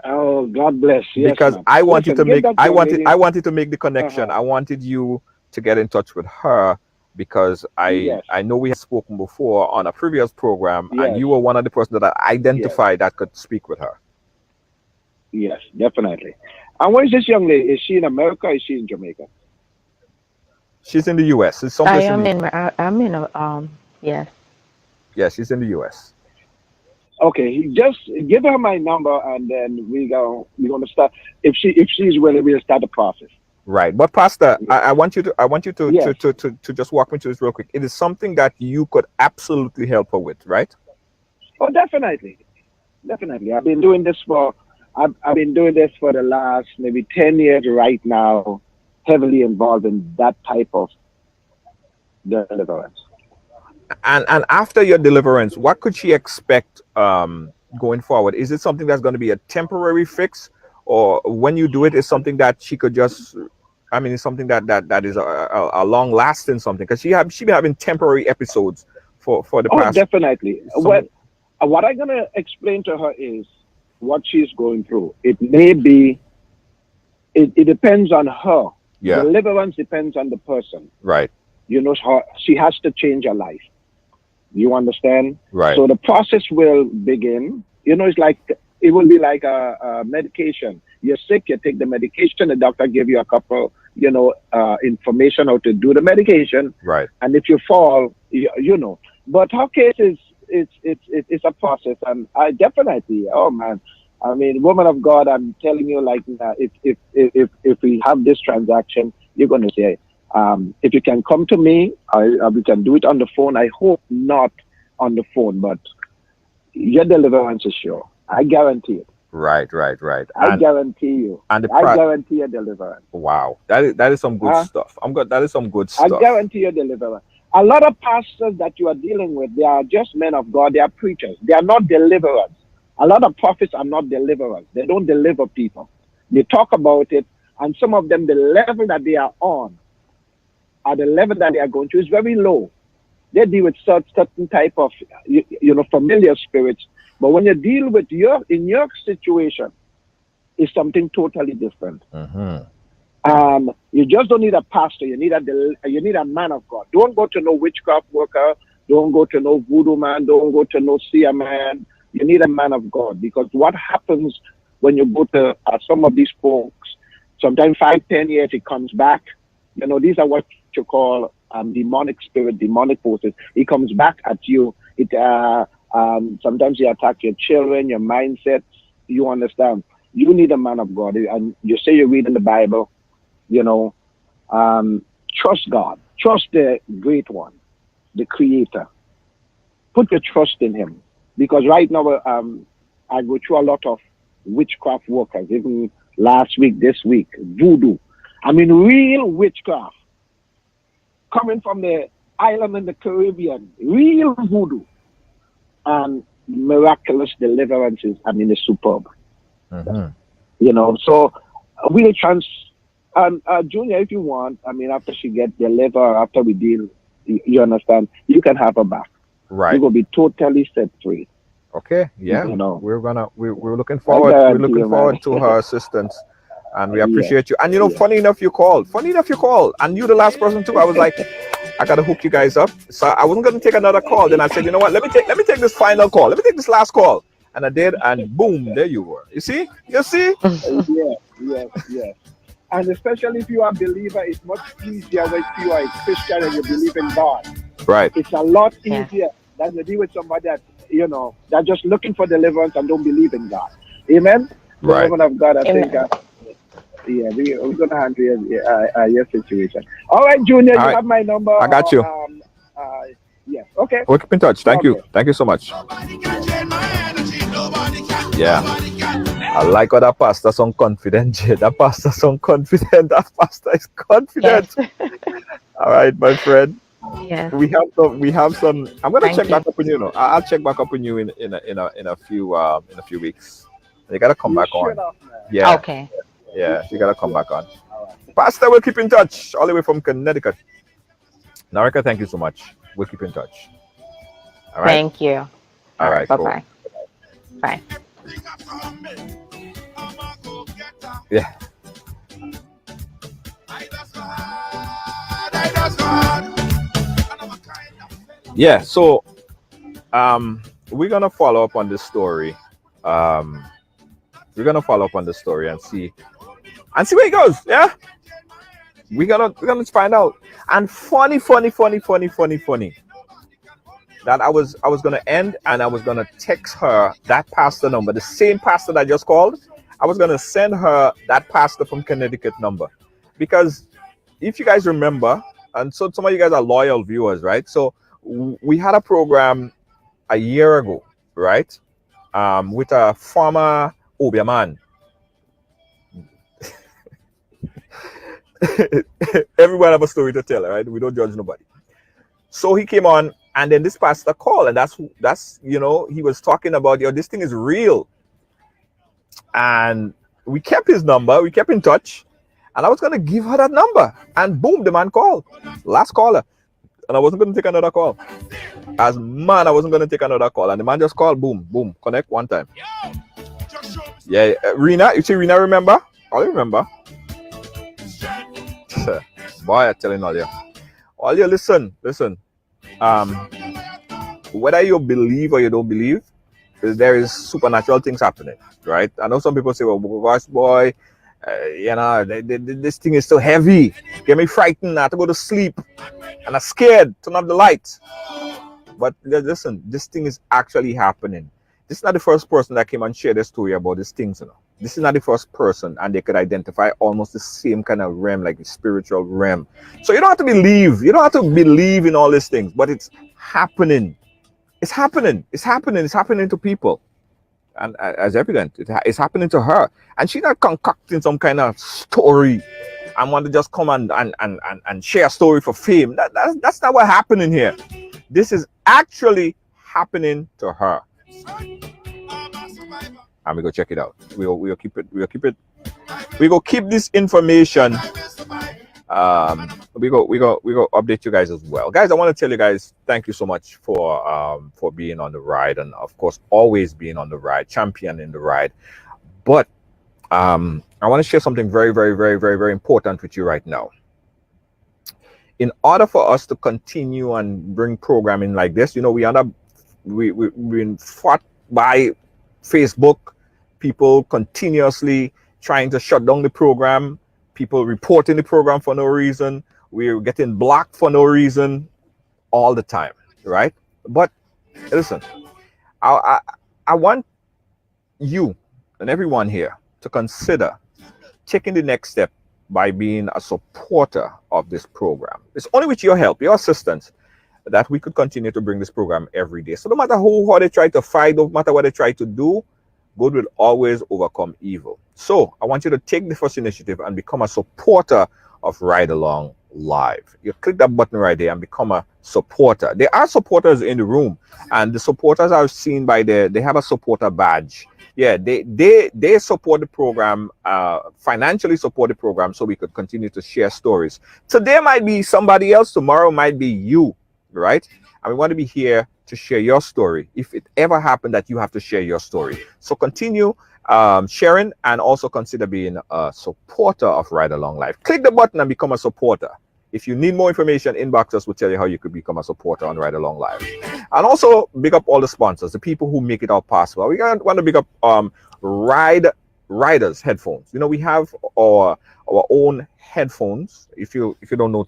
Oh, God bless. Yes, Because ma'am. I wanted Listen, to make give that young lady- I wanted to make the connection. Uh-huh. I wanted you to get in touch with her because Yes. I know we had spoken before on a previous program and Yes. you were one of the persons that I identified that could speak with her. Yes, definitely. And where is this young lady? Is she in America or is she in Jamaica? She's in the US. It's I someplace am in the I'm in a yes. Yeah, she's in the US. Okay, just give her my number and then we're gonna start. If she's willing, we'll start the process. Right. But Pastor, I want you to, Yes. to just walk me through this real quick. It is something that you could absolutely help her with, right? Oh, definitely. Definitely. I've been doing this for the last maybe 10 years right now, heavily involved in that type of deliverance. And after your deliverance, what could she expect going forward? Is it something that's going to be a temporary fix, or when you do it, is something that she could just? I mean, it's something that is a long lasting something because she been having temporary episodes for the Oh, past. definitely. What I'm gonna explain to her is what she's going through. It may be. It depends on her. Yeah. Deliverance depends on the person. Right. You know, she has to change her life. You understand? Right. So the process will begin. You know, it will be like a medication. You're sick, you take the medication, the doctor give you a couple, information how to do the medication. Right. And if you fall, you know. But her case is it's a process, and I definitely, oh man, I mean, woman of God, I'm telling you, like, if we have this transaction, you're going to say, if you can come to me, we can do it on the phone. I hope not on the phone, but your deliverance is sure. I guarantee it. Right. I guarantee you. And I guarantee your deliverance. Wow, that is some good stuff. That is some good stuff. I guarantee your deliverance. A lot of pastors that you are dealing with, they are just men of God. They are preachers. They are not deliverers. A lot of prophets are not deliverers. They don't deliver people. They talk about it, and some of them, the level that they are on, or the level that they are going to, is very low. They deal with certain type of, familiar spirits. But when you deal with in your situation, it's something totally different. You just don't need a pastor. You need a man of God. Don't go to no witchcraft worker. Don't go to no voodoo man. Don't go to no seer man. You need a man of God, because what happens when you go to some of these folks, sometimes 5-10 years it comes back. You know, these are what you call demonic spirit, demonic forces. It comes back at you. Sometimes you attack your children, your mindset. You understand? You need a man of God, and you say you read in the Bible. Trust God. Trust the Great One, the Creator. Put your trust in Him, because right now I go through a lot of witchcraft workers. Even last week, this week, voodoo. I mean, real witchcraft coming from the island in the Caribbean. Real voodoo and miraculous deliverances. I mean, it's superb. So we'll Junior, if you want, I mean, after she gets delivered, after we deal, you understand, you can have her back. Right. You will be totally set free. Okay. Yeah. We're looking forward. To her assistance, and we appreciate you. And funny enough, you called. And you the last person too. I was like, I gotta hook you guys up. So I wasn't gonna take another call. Then I said, you know what? Let me take this final call. Let me take this last call. And I did, and boom, there you were. You see? Yes. And especially if you are a believer, it's much easier when you are a Christian and you believe in God. Right. It's a lot easier than to deal with somebody that, they're just looking for deliverance and don't believe in God. Amen? Right. The woman of God, I think, we're going to handle your situation. All right, Junior, you have my number. I got you. Yes. Okay. We'll keep in touch. Thank you. Okay. Thank you so much. Yeah. I like how that pastor sound confident, Jay. That pastor sound confident. That pastor is confident. Yes. All right, my friend. Yes. We have some. I'm gonna Thank check you. back up on you. Know, I'll check back up on you in a few weeks. You gotta come back on. Yeah. Okay. Yeah. You gotta come back on. Pastor, we'll keep in touch all the way from Connecticut. Norica, thank you so much. We'll keep in touch. All right. Thank you. All right. Bye Cool. bye. Bye. Yeah. Yeah. So, we're gonna follow up on this story. We're gonna follow up on the story and see where it goes. Yeah. We're gonna find out. And funny. That I was gonna end and I was gonna text her that pastor number, the same pastor that I just called. I was gonna send her that pastor from Connecticut number, because if you guys remember, and so some of you guys are loyal viewers, right? So we had a program a year ago, right? With a former Obia man. Everyone have a story to tell, right? We don't judge nobody. So he came on, and then this pastor called, and that's he was talking about, this thing is real. And we kept his number, we kept in touch, and I was gonna give her that number, and boom, the man called, last caller, and I wasn't gonna take another call. I wasn't gonna take another call, and the man just called, boom, connect one time. Yeah, Rena, you see Rena, remember? I remember. Boy, I'm telling all you, listen. Whether you believe or you don't believe, there is supernatural things happening, right? I know some people say, well, gosh, boy, this thing is so heavy, get me frightened, I have to go to sleep, and I'm scared, turn off the light. But listen, this thing is actually happening. This is not the first person that came and shared a story about these things, This is not the first person, and they could identify almost the same kind of realm, like the spiritual realm. So you don't have to believe. You don't have to believe in all these things, but it's happening. It's happening. It's happening. It's happening to people. And as evident, it's happening to her. And she's not concocting some kind of story and want to just come and share a story for fame. That's not what's happening here. This is actually happening to her. And we go check it out. We'll keep it. We go keep this information. We go update you guys as well. Guys, I want to tell you guys, thank you so much for being on the ride, and of course always being on the ride, championing the ride. But I want to share something very, very, very, very, very important with you right now. In order for us to continue and bring programming like this, we've been fought by Facebook, people continuously trying to shut down the program, people reporting the program for no reason, we're getting blocked for no reason all the time, right? But listen, I want you and everyone here to consider taking the next step by being a supporter of this program. It's only with your help, your assistance, that we could continue to bring this program every day. So no matter how they try to fight, no matter what they try to do, good will always overcome evil. So I want you to take the first initiative and become a supporter of Ride Along Live. You click that button right there and become a supporter. There are supporters in the room, and the supporters I've seen by there, they have a supporter badge. Yeah, they support the program, financially support the program, so we could continue to share stories. Today might be somebody else, tomorrow might be you, right? And we want to be here to share your story if it ever happened that you have to share your story. So continue sharing, and also consider being a supporter of Ride Along Live. Click the button and become a supporter. If you need more information, inbox us, we'll tell you how you could become a supporter on Ride Along Live. And also big up all the sponsors, the people who make it all possible. We want to big up Riders headphones. We have our own headphones. If you don't know,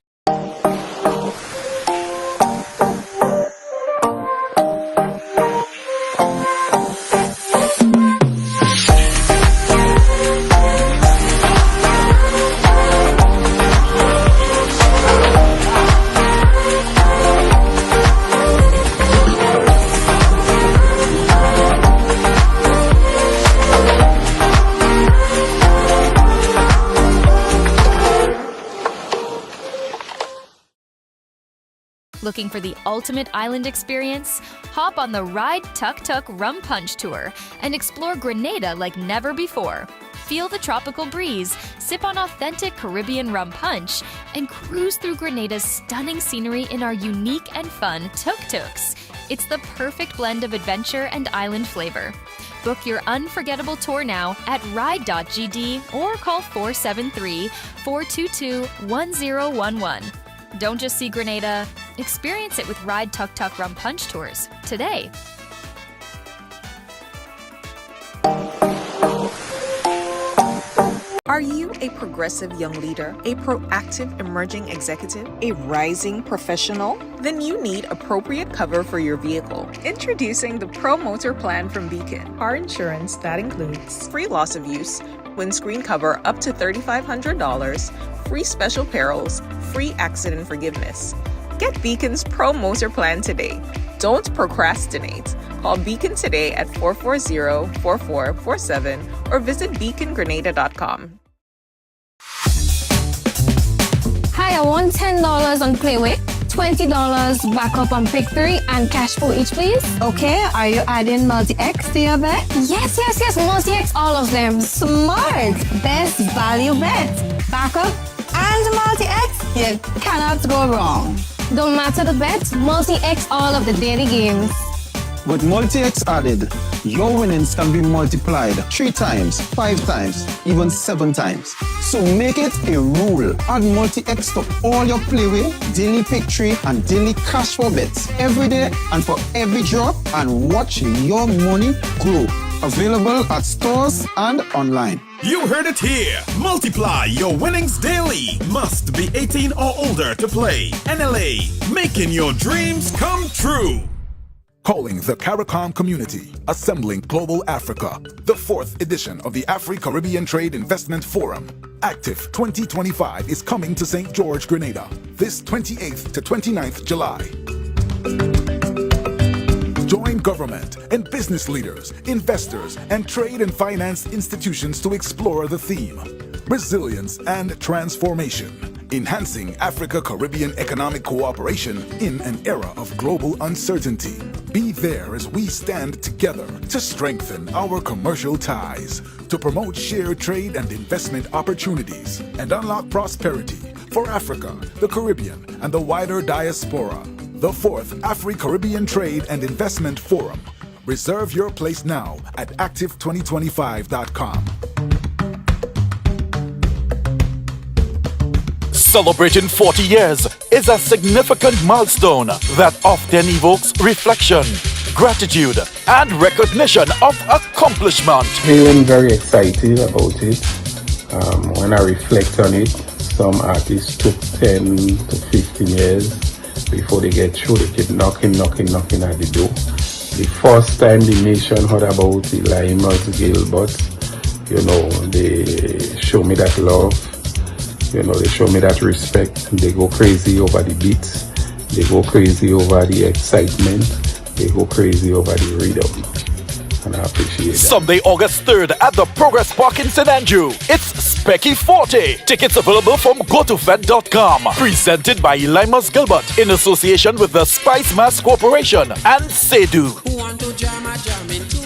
Looking for the ultimate island experience? Hop on the Ride Tuk Tuk Rum Punch Tour and explore Grenada like never before. Feel the tropical breeze, sip on authentic Caribbean rum punch, and cruise through Grenada's stunning scenery in our unique and fun tuk-tuks. It's the perfect blend of adventure and island flavor. Book your unforgettable tour now at ride.gd or call 473-422-1011. Don't just see Grenada, experience it with Ride Tuk Tuk Rum Punch Tours today. Are you a progressive young leader, a proactive emerging executive, a rising professional? Then you need appropriate cover for your vehicle. Introducing the Pro Motor Plan from Beacon. Car insurance that includes free loss of use, windscreen cover up to $3,500, free special perils, free accident forgiveness. Get Beacon's Pro Motor Plan today. Don't procrastinate. Call Beacon today at 440-4447 or visit beacongrenada.com. Hi, I want $10 on Playway, $20 backup on Pick 3, and cash for each, please. Okay, are you adding multi-X to your bet? Yes, multi-X, all of them. Smart. Best value bet. Backup and multi-X, you cannot go wrong. Don't matter the bet, multi-X all of the daily games. With multi-X added, your winnings can be multiplied 3 times, 5 times, even 7 times. So make it a rule. Add multi-X to all your Playway, daily Pick 3, and daily cash for bets every day and for every drop, and watch your money grow. Available at stores and online. You heard it here. Multiply your winnings daily. Must be 18 or older to play. NLA, making your dreams come true. Calling the CARICOM community, assembling Global Africa, the 4th edition of the Afri-Caribbean Trade Investment Forum. Active 2025 is coming to St. George, Grenada, this 28th to 29th July. Join government and business leaders, investors, and trade and finance institutions to explore the theme, resilience and transformation. Enhancing Africa-Caribbean economic cooperation in an era of global uncertainty. Be there as we stand together to strengthen our commercial ties, to promote shared trade and investment opportunities, and unlock prosperity for Africa, the Caribbean, and the wider diaspora. The 4th Afri-Caribbean Trade and Investment Forum. Reserve your place now at active2025.com. Celebrating 40 years is a significant milestone that often evokes reflection, gratitude, and recognition of accomplishment. Feeling very excited about it. When I reflect on it, some artists took 10 to 15 years before they get through. They keep knocking at the door. The first time the nation heard about the Limers Gilbert, they show me that love. They show me that respect. They go crazy over the beats. They go crazy over the excitement. They go crazy over the rhythm. And I appreciate that. Sunday, August 3rd at the Progress Park in St. Andrew. It's Specky 40. Tickets available from gotofed.com. Presented by Limers Gilbert in association with the Spice Mass Corporation and Sedu. Who want to jam a jamming too?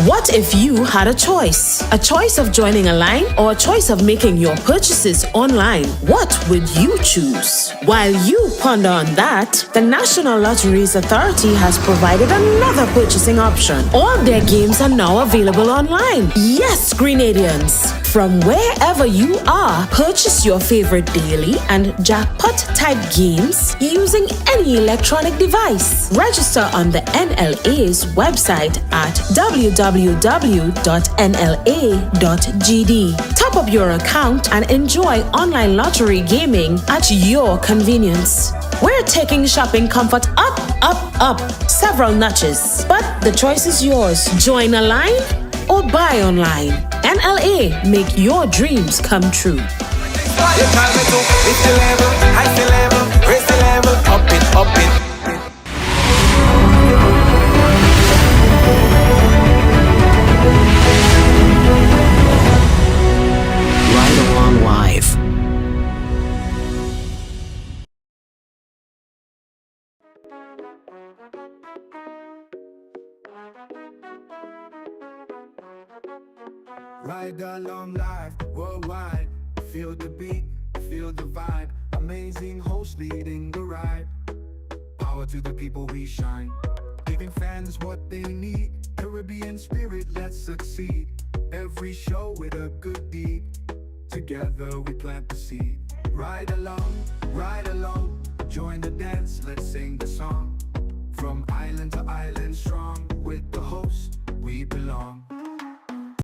What if you had a choice? A choice of joining a line or a choice of making your purchases online? What would you choose? While you ponder on that, the National Lotteries Authority has provided another purchasing option. All their games are now available online. Yes, Grenadians! From wherever you are, purchase your favorite daily and jackpot type games using any electronic device. Register on the NLA's website at www.nla.gd. Top up your account and enjoy online lottery gaming at your convenience. We're taking shopping comfort up. Several notches. But the choice is yours. Join a line or buy online. NLA, make your dreams come true. Ride along live, worldwide. Feel the beat, feel the vibe. Amazing host leading the ride. Power to the people, we shine. Giving fans what they need. Caribbean spirit, let's succeed. Every show with a good deed. Together we plant the seed. Ride along, join the dance, let's sing the song. From island to island,